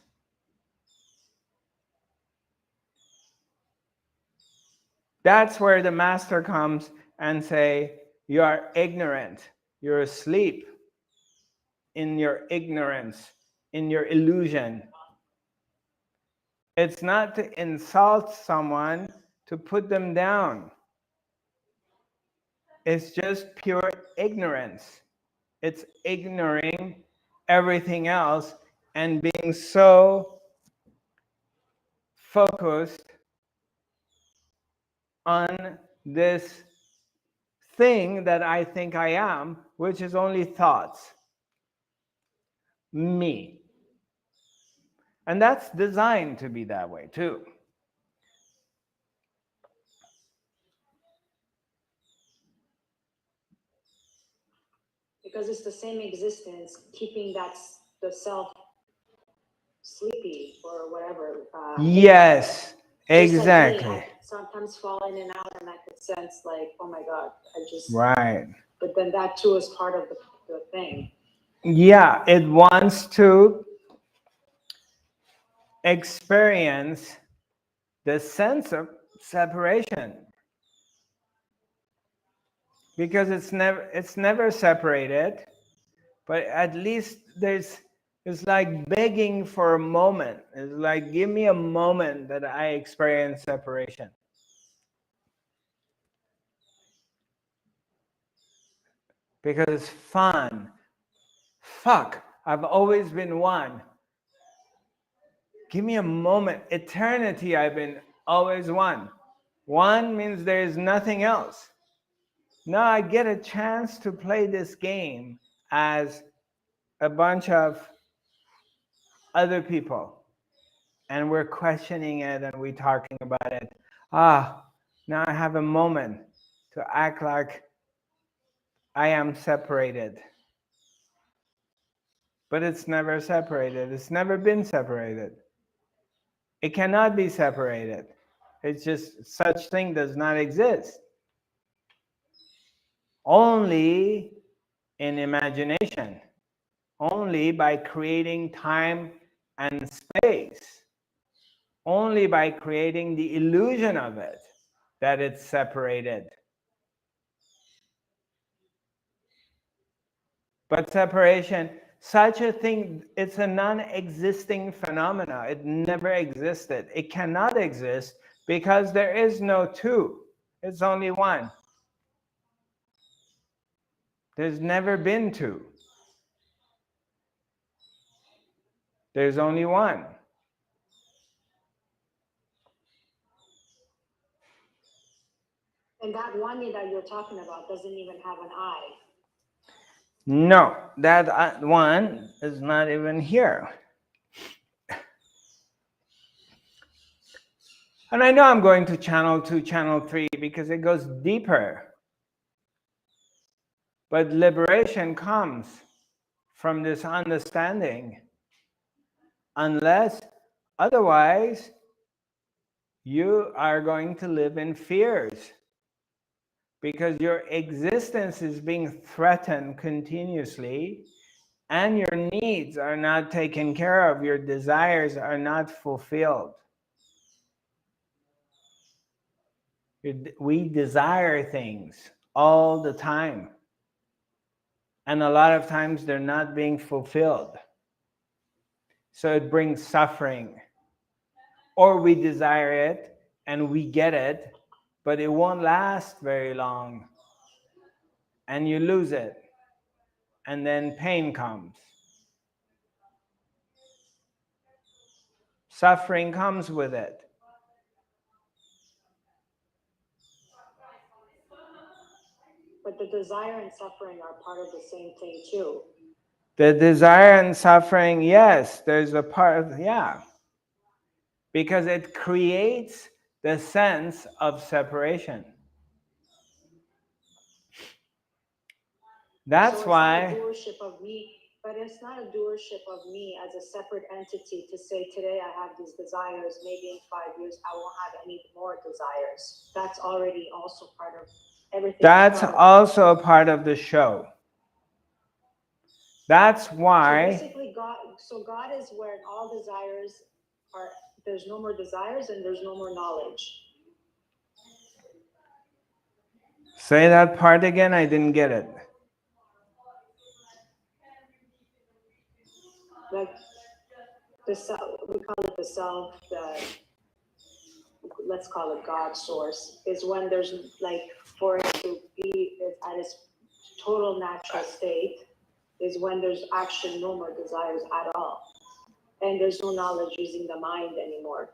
That's where the master comes and say, you are ignorant, you're asleep in your ignorance, in your illusion. It's not to insult someone, to put them down. It's just pure ignorance. It's ignoring everything else and being so focused on this thing that I think I am, which is only thoughts. Me. And that's designed to be that way too. Because it's the same existence, keeping the self sleepy or whatever. Yes, Just exactly. like me, I sometimes fall in and out, and I could sense like, oh my God, I just. Right. But then that too is part of the thing. Yeah, it wants to experience the sense of separation because it's never separated, but at least it's like begging for a moment. It's like, give me a moment that I experience separation. Because it's fun. Fuck, I've always been one. Give me a moment. Eternity, I've been always one. One means there is nothing else. Now I get a chance to play this game as a bunch of other people. And we're questioning it and we're talking about it. Now I have a moment to act like I am separated. But it's never separated. It's never been separated. It cannot be separated. It's just such thing does not exist. Only in imagination. Only by creating time and space. Only by creating the illusion of it that it's separated. But separation, such a thing, it's a non-existing phenomena. It never existed. It cannot exist because there is no two. It's only one. There's never been two. There's only one. And that one that you're talking about doesn't even have an eye. No, that one is not even here. And I know I'm going to channel 2, channel 3 because it goes deeper. But liberation comes from this understanding. Unless, otherwise, you are going to live in fears. Because your existence is being threatened continuously. And your needs are not taken care of. Your desires are not fulfilled. We desire things all the time. And a lot of times they're not being fulfilled. So it brings suffering. Or we desire it and we get it, but it won't last very long. And you lose it. And then pain comes. Suffering comes with it. But the desire and suffering are part of the same thing too. The desire and suffering, yes, there's a part of, yeah. Because it creates the sense of separation. That's so it's why. not a doership of me, but it's not a doership of me as a separate entity to say, today I have these desires, maybe in 5 years I won't have any more desires. That's already also part of everything. That's also a part of the show. That's why. So basically, God is where all desires are. There's no more desires and there's no more knowledge. Say that part again, I didn't get it. Like the self, we call it the self, let's call it God source, is when there's like, for it to be at its total natural state, is when there's actually no more desires at all. And there's no knowledge using the mind anymore.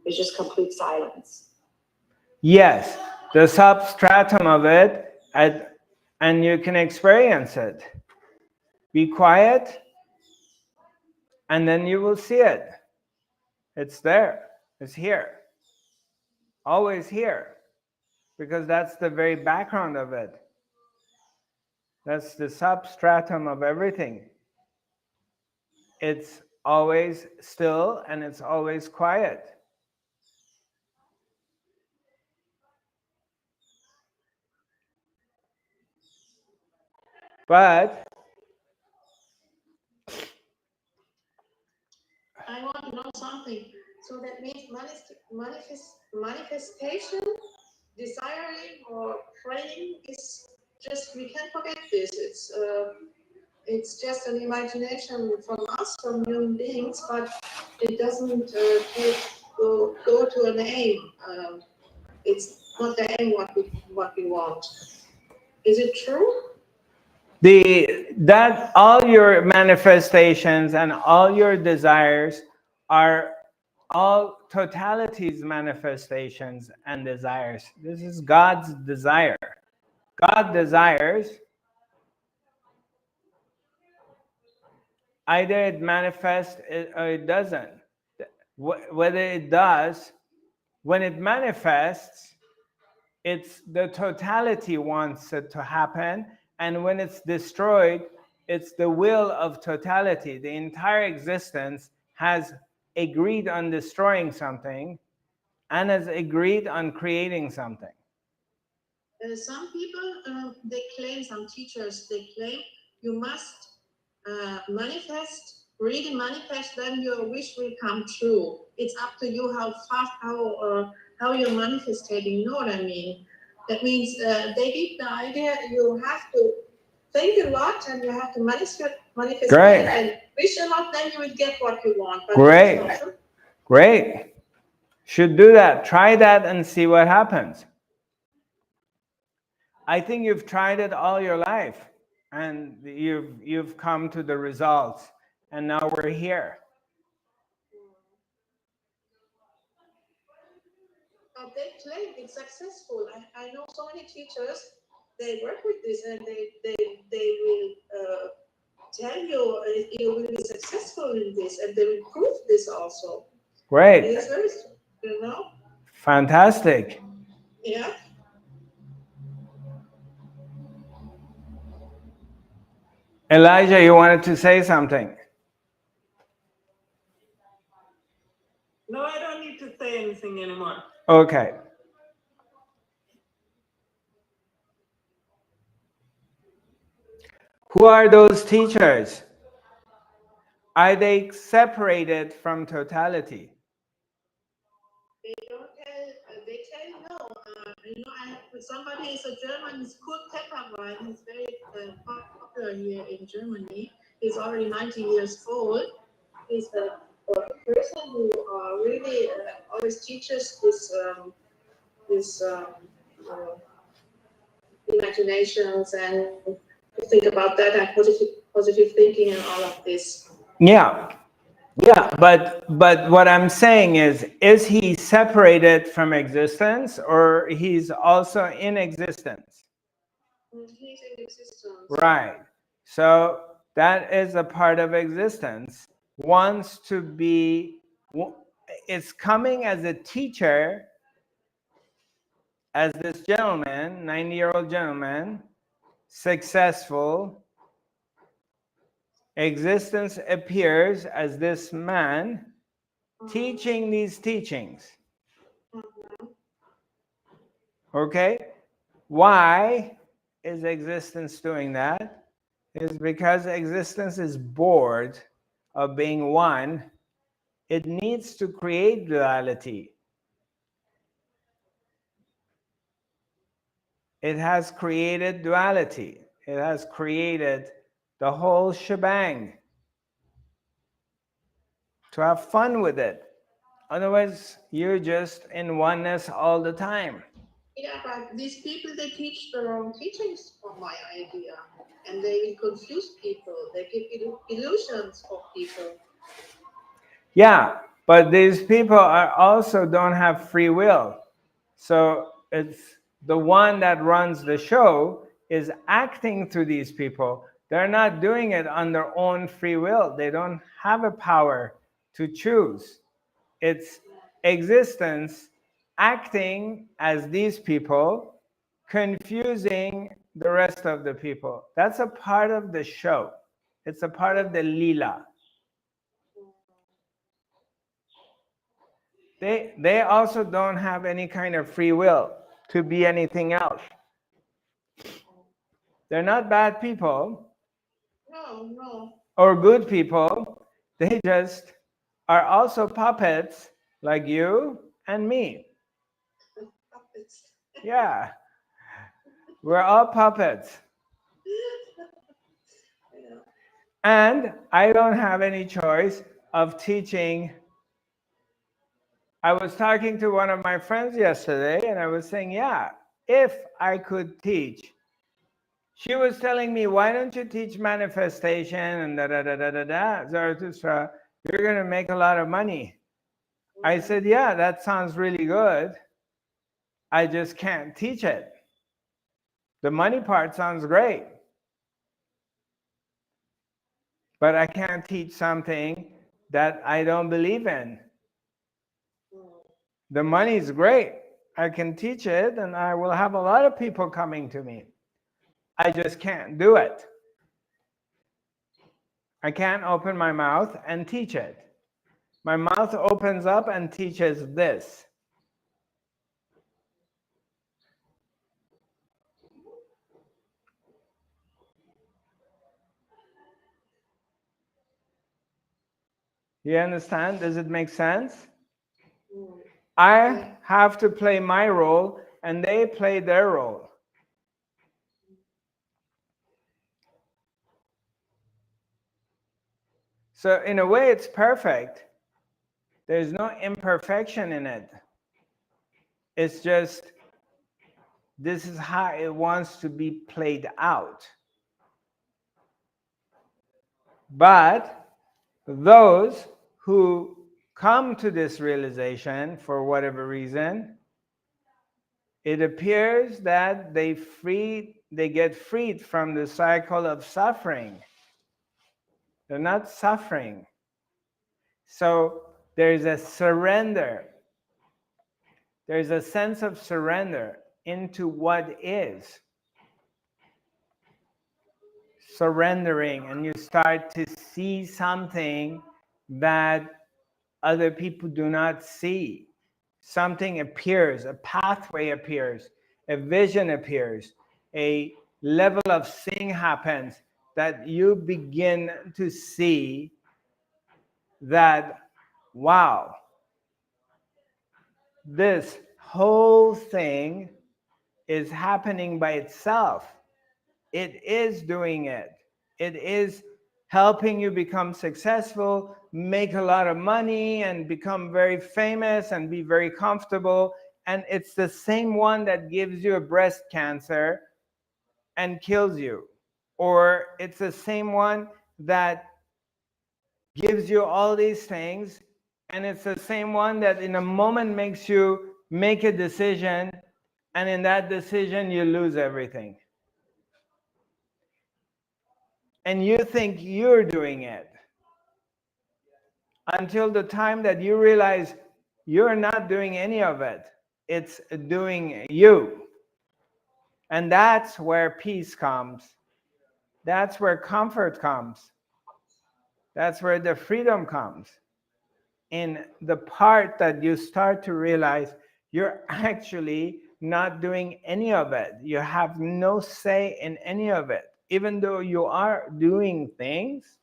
It's just complete silence. Yes, the substratum of it, and you can experience it. Be quiet, and then you will see it. It's there. It's here. Always here. Because that's the very background of it. That's the substratum of everything. It's always still and it's always quiet. But I want to know something. So that means manifestation, desiring or praying is just, we can't forget this. It's just an imagination from us, from human beings, but it doesn't go to an aim. It's not the aim what we want. Is it true? that all your manifestations and all your desires are all totality's manifestations and desires. This is God's desire. God desires, either it manifests or it doesn't. Whether it does, when it manifests, it's the totality wants it to happen, and when it's destroyed, it's the will of totality. The entire existence has agreed on destroying something and has agreed on creating something. Some people, they claim, some teachers, they claim you must manifest, really manifest, then your wish will come true. It's up to you how fast, how you're manifesting, you know what I mean? That means they give the idea you have to think a lot and you have to manifest Great. and wish a lot, then you will get what you want. But Great. Great. Should do that. Try that and see what happens. I think you've tried it all your life and you've come to the results, and now we're here. But they claim it's successful. I know so many teachers, they work with this and they will tell you you will be successful in this, and they will prove this also. Great. It is very, you know? Fantastic. Yeah. Elijah, you wanted to say something? No, I don't need to say anything anymore. Okay. Who are those teachers? Are they separated from totality? They don't tell, they tell you no. You know, somebody is a German, he's Kurt Tepperwein, he's very popular here in Germany. He's already 90 years old. He's a person who really always teaches this imaginations and think about that and positive thinking and all of this. Yeah. Yeah, but what I'm saying is he separated from existence, or he's also in existence? He's in existence. Right. So that is a part of existence. Wants to be, it's coming as a teacher, as this gentleman, 90-year-old gentleman, successful. Existence appears as this man teaching these teachings. Okay? Why is existence doing that? It's because existence is bored of being one. It needs to create duality. it has created duality. It has created the whole shebang to have fun with it. Otherwise, you're just in oneness all the time. Yeah, but these people, they teach the wrong teachings from my idea. And they will confuse people. They give illusions for people. Yeah, but these people are also don't have free will. So it's the one that runs the show is acting through these people. They're not doing it on their own free will. They don't have a power to choose. It's existence acting as these people, confusing the rest of the people. That's a part of the show. It's a part of the lila. They also don't have any kind of free will to be anything else. They're not bad people. No. Or good people. They just are also puppets like you and me. Puppets. Yeah. We're all puppets. Yeah. And I don't have any choice of teaching. I was talking to one of my friends yesterday and I was saying, yeah, if I could teach, she was telling me, why don't you teach manifestation and da Zarathustra, you're going to make a lot of money. I said, yeah, that sounds really good. I just can't teach it. The money part sounds great, but I can't teach something that I don't believe in. The money is great. I can teach it and I will have a lot of people coming to me. I just can't do it. I can't open my mouth and teach it. My mouth opens up and teaches this. You understand? Does it make sense? I have to play my role and they play their role. So in a way, it's perfect. There's no imperfection in it. It's just, this is how it wants to be played out. But those who come to this realization for whatever reason, it appears that they get freed from the cycle of suffering. They're not suffering. So there's a surrender. There's a sense of surrender into what is. Surrendering, and you start to see something that other people do not see. Something appears, a pathway appears, a vision appears, a level of seeing happens that you begin to see that, wow, this whole thing is happening by itself. It is doing it. It is helping you become successful, make a lot of money, and become very famous and be very comfortable. And it's the same one that gives you a breast cancer and kills you. Or it's the same one that gives you all these things, and it's the same one that in a moment makes you make a decision, and in that decision you lose everything. And you think you're doing it until the time that you realize you're not doing any of it. It's doing you. And that's where peace comes. That's where comfort comes. That's where the freedom comes. In the part that you start to realize you're actually not doing any of it. You have no say in any of it. Even though you are doing things,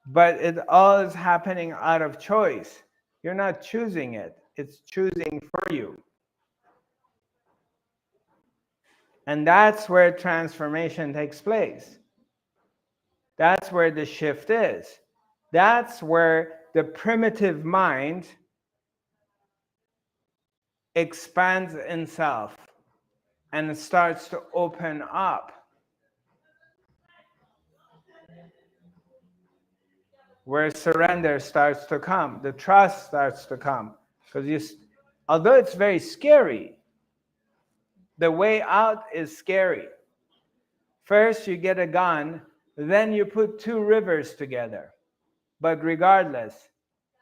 but it all is happening out of choice. You're not choosing it. It's choosing for you. And that's where transformation takes place. That's where the shift is. That's where the primitive mind expands itself and starts to open up. Where surrender starts to come, the trust starts to come. Because although it's very scary, the way out is scary. First you get a gun, then you put two rivers together. But regardless,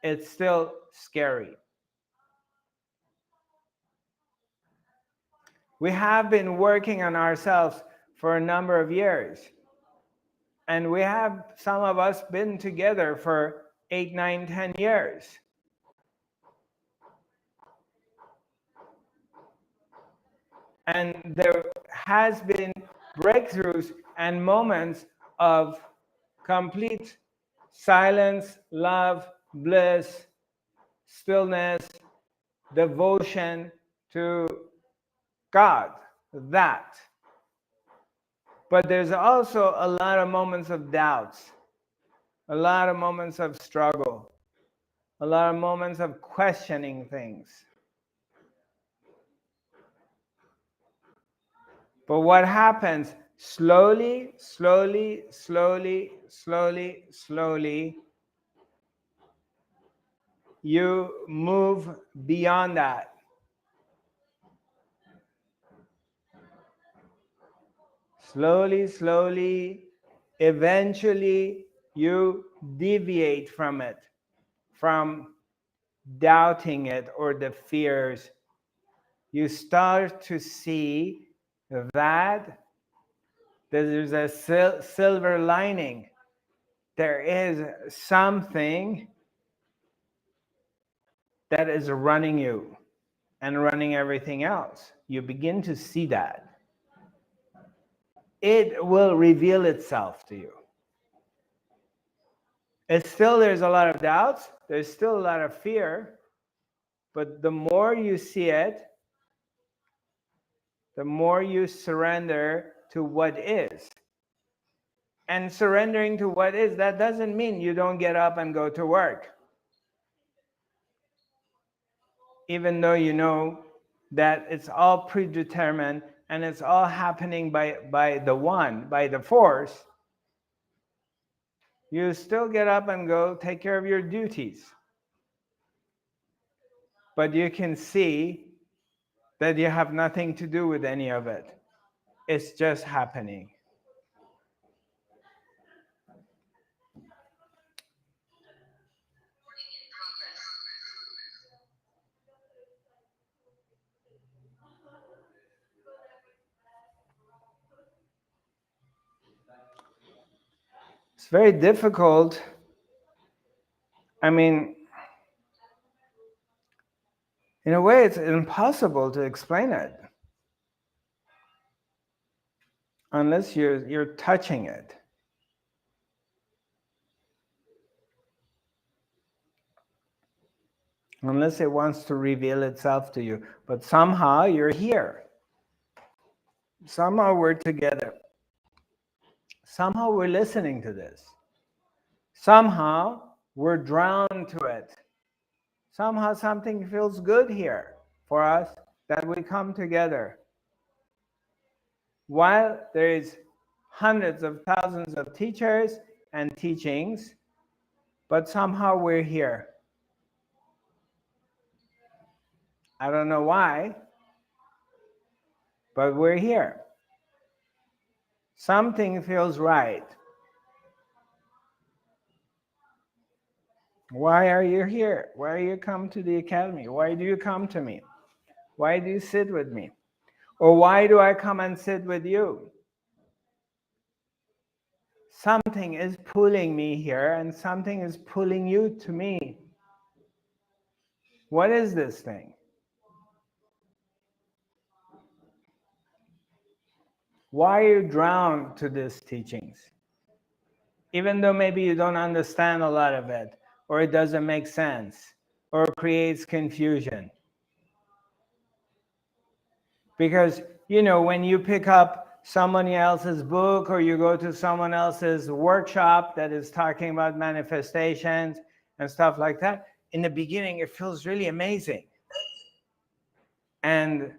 it's still scary. We have been working on ourselves for a number of years. And we have, some of us, been together for 8, 9, 10 years. And there has been breakthroughs and moments of complete silence, love, bliss, stillness, devotion to God, that. But there's also a lot of moments of doubts, a lot of moments of struggle, a lot of moments of questioning things. But what happens slowly, slowly, slowly, slowly, slowly, you move beyond that. Slowly, slowly, eventually you deviate from it, from doubting it or the fears. You start to see that there's a silver lining. There is something that is running you and running everything else. You begin to see that. It will reveal itself to you. It's still, there's a lot of doubts, there's still a lot of fear, but the more you see it, the more you surrender to what is. And surrendering to what is, that doesn't mean you don't get up and go to work. Even though you know that it's all predetermined and it's all happening by the one, by the force, you still get up and go take care of your duties. But you can see that you have nothing to do with any of it. It's just happening. It's very difficult. I mean, in a way, it's impossible to explain it unless you're touching it. Unless it wants to reveal itself to you. But somehow you're here. Somehow we're together. Somehow we're listening to this. Somehow we're drawn to it. Somehow something feels good here for us that we come together. While there is hundreds of thousands of teachers and teachings, but somehow we're here. I don't know why, but we're here. Something feels right. Why are you here? Why do you come to the academy? Why do you come to me? Why do you sit with me? Or why do I come and sit with you? Something is pulling me here and something is pulling you to me. What is this thing? Why are you drawn to these teachings? Even though maybe you don't understand a lot of it, or it doesn't make sense, or creates confusion. Because you know, when you pick up somebody else's book or you go to someone else's workshop that is talking about manifestations and stuff like that, in the beginning it feels really amazing and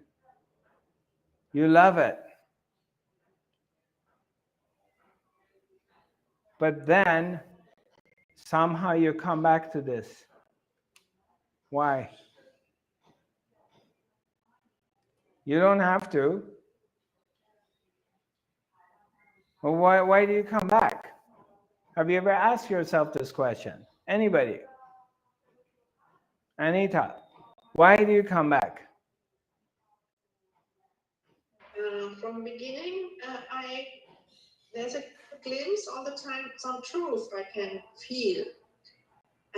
you love it. But then somehow you come back to this. Why? You don't have to. Well, why do you come back? Have you ever asked yourself this question? Anybody? Anita, why do you come back? From beginning, there's a glimpse all the time, some truth I can feel,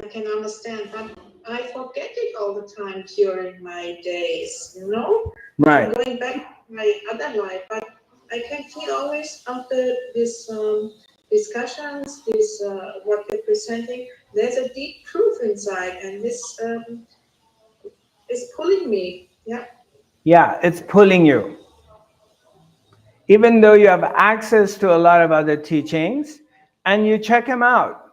I can understand, but I forget it all the time during my days, you know? Right. I'm going back to my other life, but I can feel always after this discussions, this what you're presenting, there's a deep truth inside, and this is pulling me. Yeah. Yeah, it's pulling you. Even though you have access to a lot of other teachings and you check them out.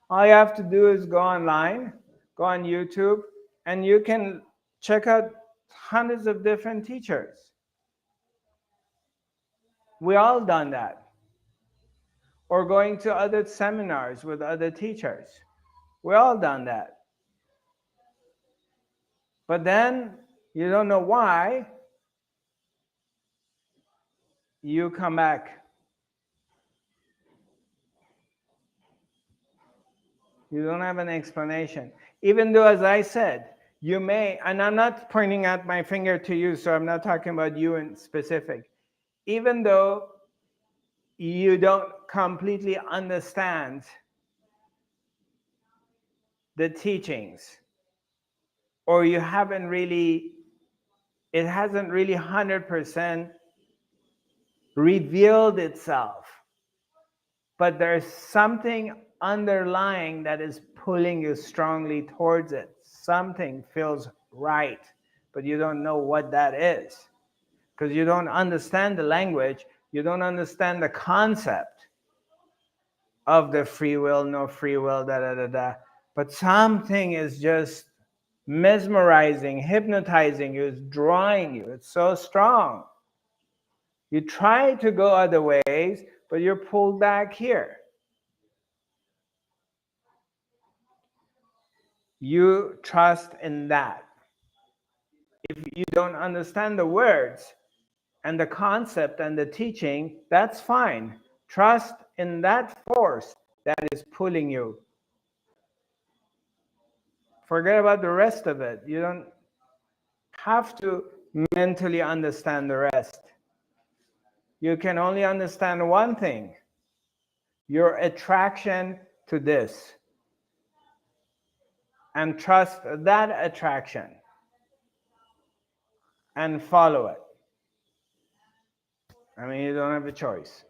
All you have to do is go online, go on YouTube, and you can check out hundreds of different teachers. We all done that. Or going to other seminars with other teachers. We all done that. But then you don't know why you come back. You don't have an explanation. Even though, as I said, you may, and I'm not pointing out my finger to you, so I'm not talking about you in specific. Even though you don't completely understand the teachings, or you haven't really, it hasn't really 100% revealed itself, but there's something underlying that is pulling you strongly towards it. Something feels right, but you don't know what that is because you don't understand the language, you don't understand the concept of the free will, no free will, da da da da. But something is just mesmerizing, hypnotizing you, it's drawing you. It's so strong. You try to go other ways, but you're pulled back here. You trust in that. If you don't understand the words and the concept and the teaching, that's fine. Trust in that force that is pulling you. Forget about the rest of it. You don't have to mentally understand the rest. You can only understand one thing: your attraction to this. And trust that attraction and follow it. I mean, you don't have a choice.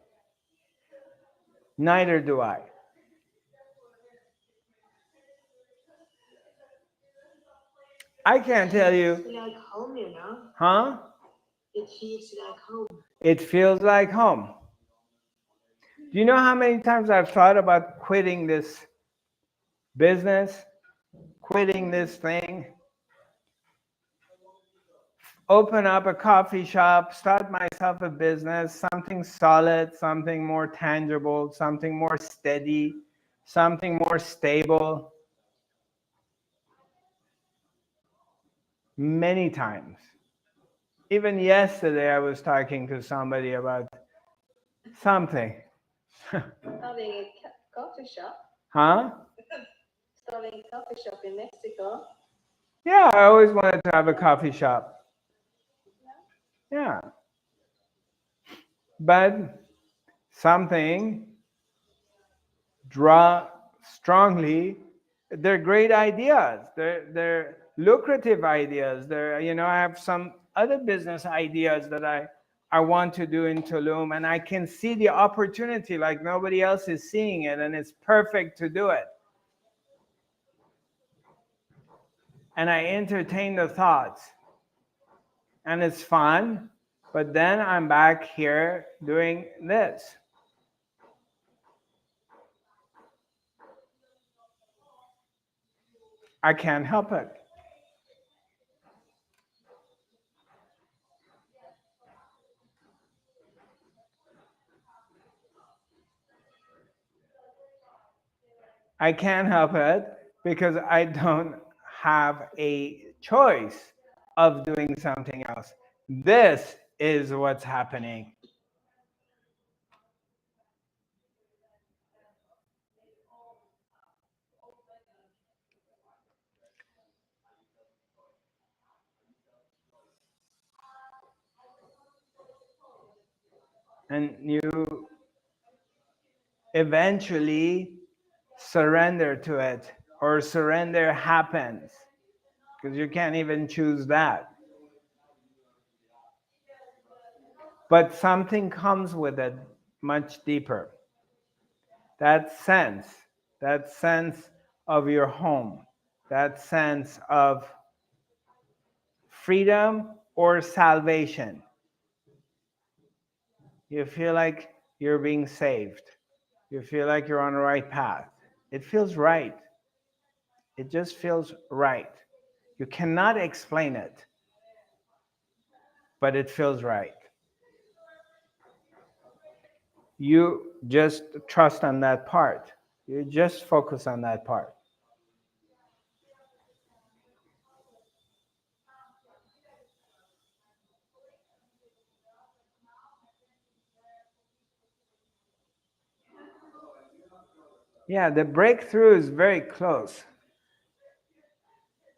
Neither do I. I can't tell you. It's like home, you know. Huh? It feels like home. It feels like home. Do you know how many times I've thought about quitting this business, quitting this thing, open up a coffee shop, start myself a business, something solid, something more tangible, something more steady, something more stable? Many times. Even yesterday I was talking to somebody about something. Starting a coffee shop. Huh? Starting a coffee shop in Mexico. Yeah, I always wanted to have a coffee shop. Yeah. But something draw strongly. They're great ideas. They're lucrative ideas. They're, you know, I have some other business ideas that I want to do in Tulum, and I can see the opportunity like nobody else is seeing it, and it's perfect to do it. And I entertain the thoughts, and it's fun, But then I'm back here doing this. I can't help it. I can't help it because I don't have a choice of doing something else. This is what's happening. And you eventually surrender to it, or surrender happens, because you can't even choose that. But something comes with it much deeper. That sense of your home, that sense of freedom or salvation. You feel like you're being saved. You feel like you're on the right path. It feels right. It just feels right. You cannot explain it, but it feels right. You just trust on that part. You just focus on that part. Yeah, the breakthrough is very close.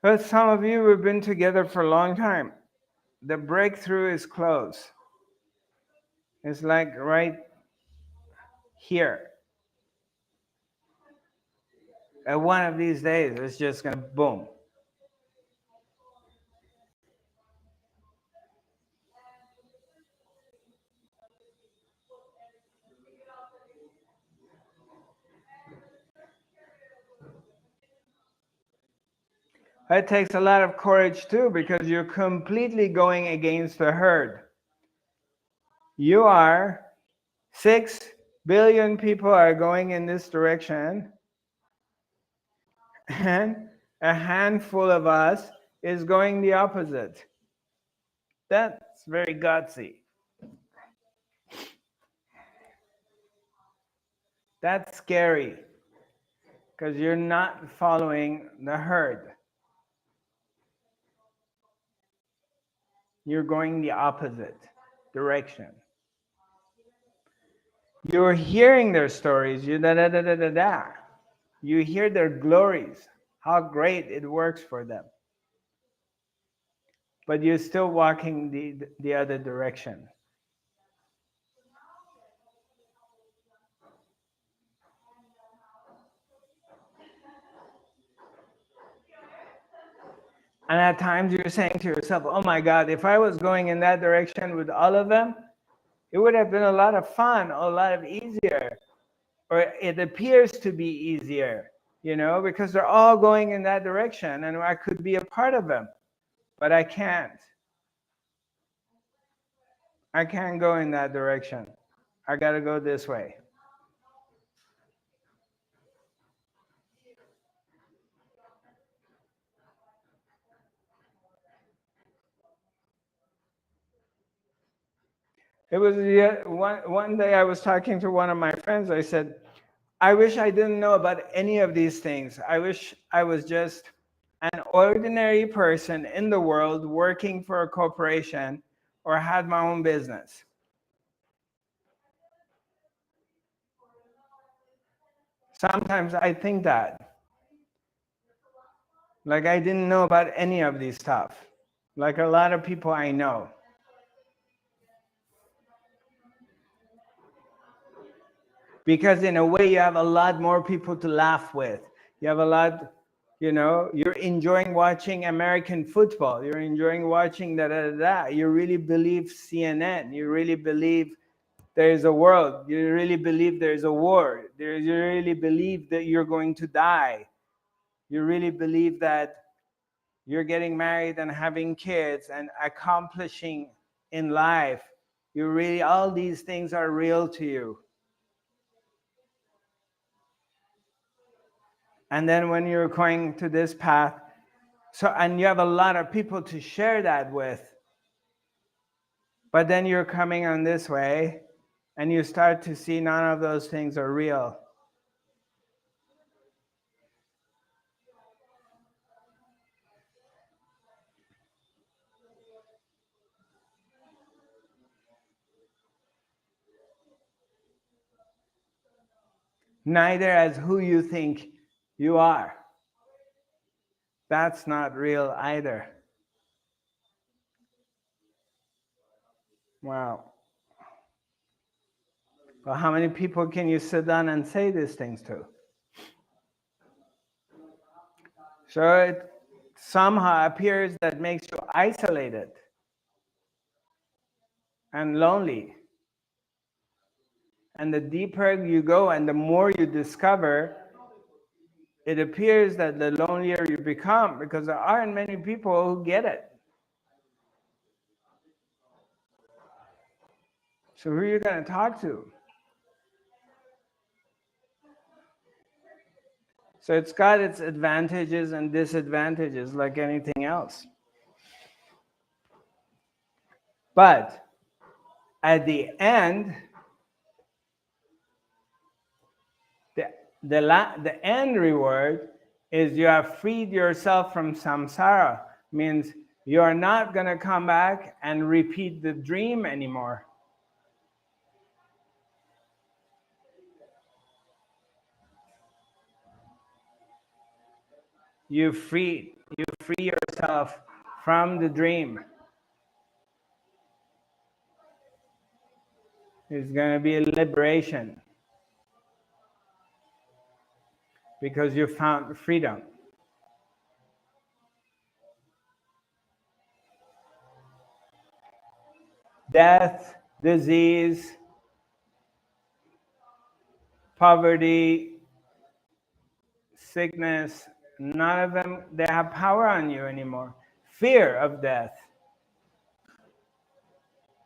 But some of you have been together for a long time. The breakthrough is close. It's like right here. And one of these days, it's just gonna boom. It takes a lot of courage too, because you're completely going against the herd. You are 6 billion people are going in this direction, and a handful of us is going the opposite. That's very gutsy. That's scary, because you're not following the herd. You're going the opposite direction. You're hearing their stories. You You hear their glories, how great it works for them. But you're still walking the other direction. And at times you're saying to yourself, oh my God, if I was going in that direction with all of them, it would have been a lot of fun, a lot of easier. Or it appears to be easier, because they're all going in that direction and I could be a part of them. But I can't. I can't go in that direction. I gotta go this way. It was one day I was talking to one of my friends. I said, I wish I didn't know about any of these things. I wish I was just an ordinary person in the world working for a corporation or had my own business. Sometimes I think that. Like I didn't know about any of these stuff. Like a lot of people I know. Because in a way you have a lot more people to laugh with. You have a lot, you're enjoying watching American football. You're enjoying watching da. You really believe CNN. You really believe there's a world. You really believe there's a war. You really believe that you're going to die. You really believe that you're getting married and having kids and accomplishing in life, you really, all these things are real to you. And then when you're going to this path, so, and you have a lot of people to share that with, but then you're coming on this way and you start to see none of those things are real. Neither as who you think you are. That's not real either. Wow. Well, how many people can you sit down and say these things to? So it somehow appears that makes you isolated and lonely. And the deeper you go and the more you discover, it appears that the lonelier you become, because there aren't many people who get it. So who are you going to talk to? So it's got its advantages and disadvantages like anything else. But at the end, the end reward is you have freed yourself from samsara. Means you are not going to come back and repeat the dream anymore. You free yourself from the dream. It's going to be a liberation because you found freedom. Death, disease, poverty, sickness, none of them, they have power on you anymore. Fear of death,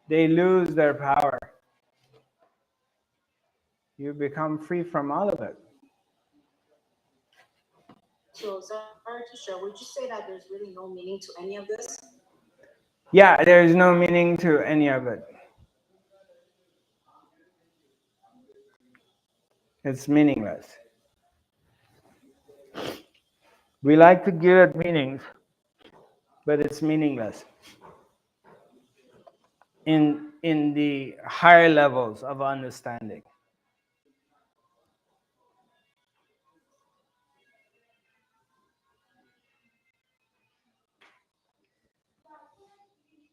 they lose their power. You become free from all of it. So, Zarathustra, would you say that there's really no meaning to any of this? Yeah, there is no meaning to any of it. It's meaningless. We like to give it meanings, but it's meaningless. In the higher levels of understanding.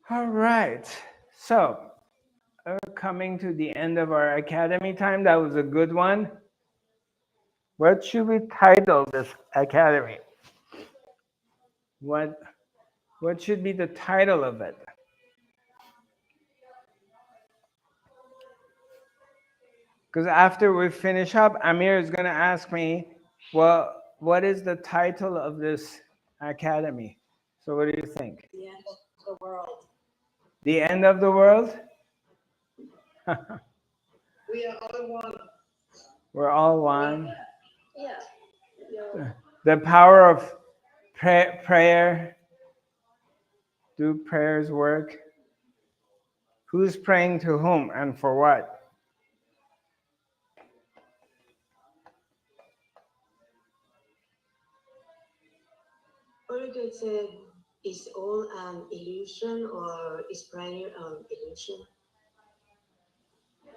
All right, so coming to the end of our academy time. That was a good one. What should we title this academy? What should be the title of it? Because after we finish up, Amir is going to ask me, well, what is the title of this academy? So what do you think? The end of the world. The end of the world? We are all one. We're all one. Yeah. The power of prayer. Do prayers work? Who's praying to whom and for what? Origen said, is all an illusion, or is prayer an illusion?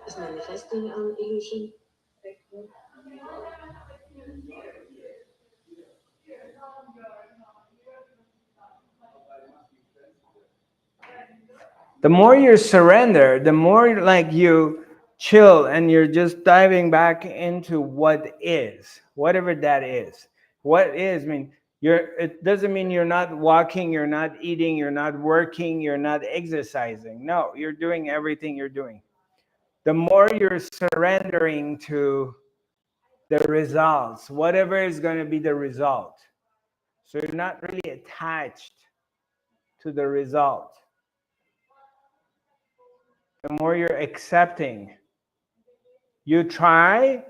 Is manifesting an illusion? The more you surrender, the more like you chill and you're just diving back into what is, whatever that is. What is, I mean, it doesn't mean you're not walking, you're not eating, you're not working, you're not exercising. No, you're doing everything you're doing. The more you're surrendering to the results, whatever is going to be the result. So you're not really attached to the result. the more you're accepting. You try.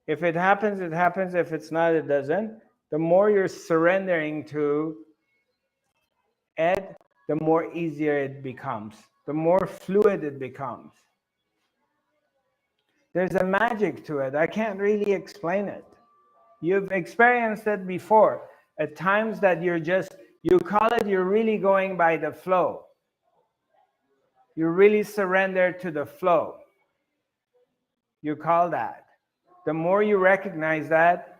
If it happens, it happens. If it's not, it doesn't. The more you're surrendering to it, the more easier it becomes, the more fluid it becomes. There's a magic to it. I can't really explain it. You've experienced it before. At times that you call it, you're really going by the flow. You really surrender to the flow. You call that. The more you recognize that,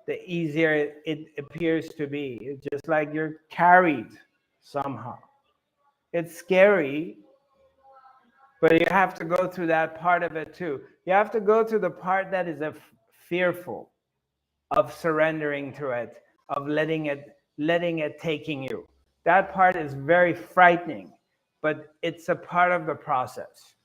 the easier it appears to be. It's just like you're carried somehow. It's scary, but you have to go through that part of it too. You have to go through the part that is fearful, of surrendering to it, of letting it taking you. That part is very frightening, but it's a part of the process.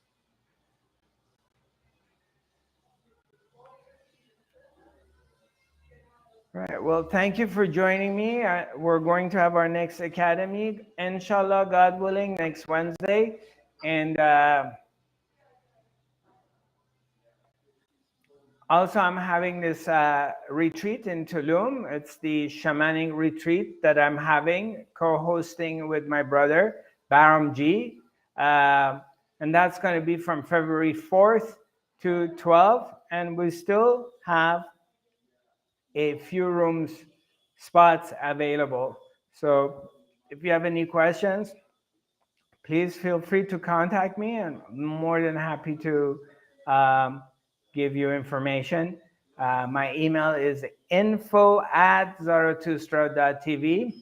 Right. Well, thank you for joining me. We're going to have our next academy, inshallah, God willing, next Wednesday. And also, I'm having this retreat in Tulum. It's the shamanic retreat that I'm having, co-hosting with my brother, Baram G. And that's going to be from February 4th to 12th. And we still have a few spots available. So if you have any questions, please feel free to contact me, and I'm more than happy to give you information. My email is info@zarathustra.tv.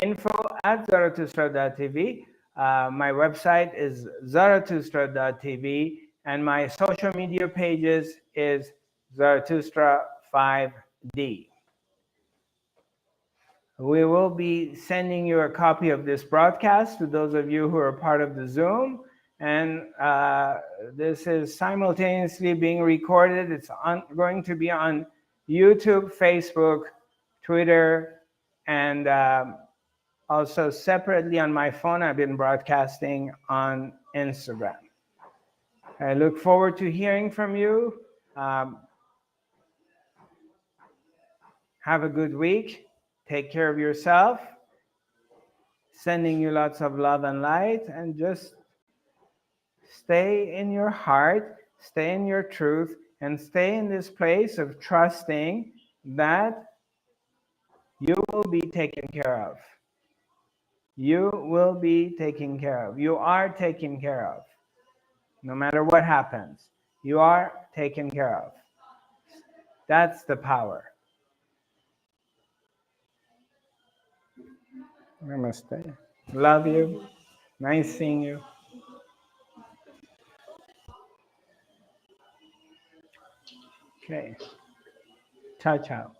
info@zarathustra.tv. My website is zarathustra.tv, and my social media pages is Zarathustra 5D. We will be sending you a copy of this broadcast to those of you who are part of the Zoom. And this is simultaneously being recorded. It's going to be on YouTube, Facebook, Twitter, and also separately on my phone. I've been broadcasting on Instagram. I look forward to hearing from you. Have a good week. Take care of yourself. Sending you lots of love and light, and just stay in your heart, stay in your truth, and stay in this place of trusting that you will be taken care of. You will be taken care of. You are taken care of. No matter what happens, you are taken care of. That's the power. Namaste. Love you. Nice seeing you. Okay. Ciao, ciao.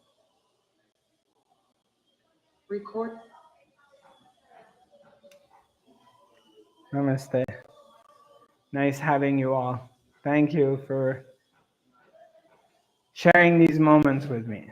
Record. Namaste. Nice having you all. Thank you for sharing these moments with me.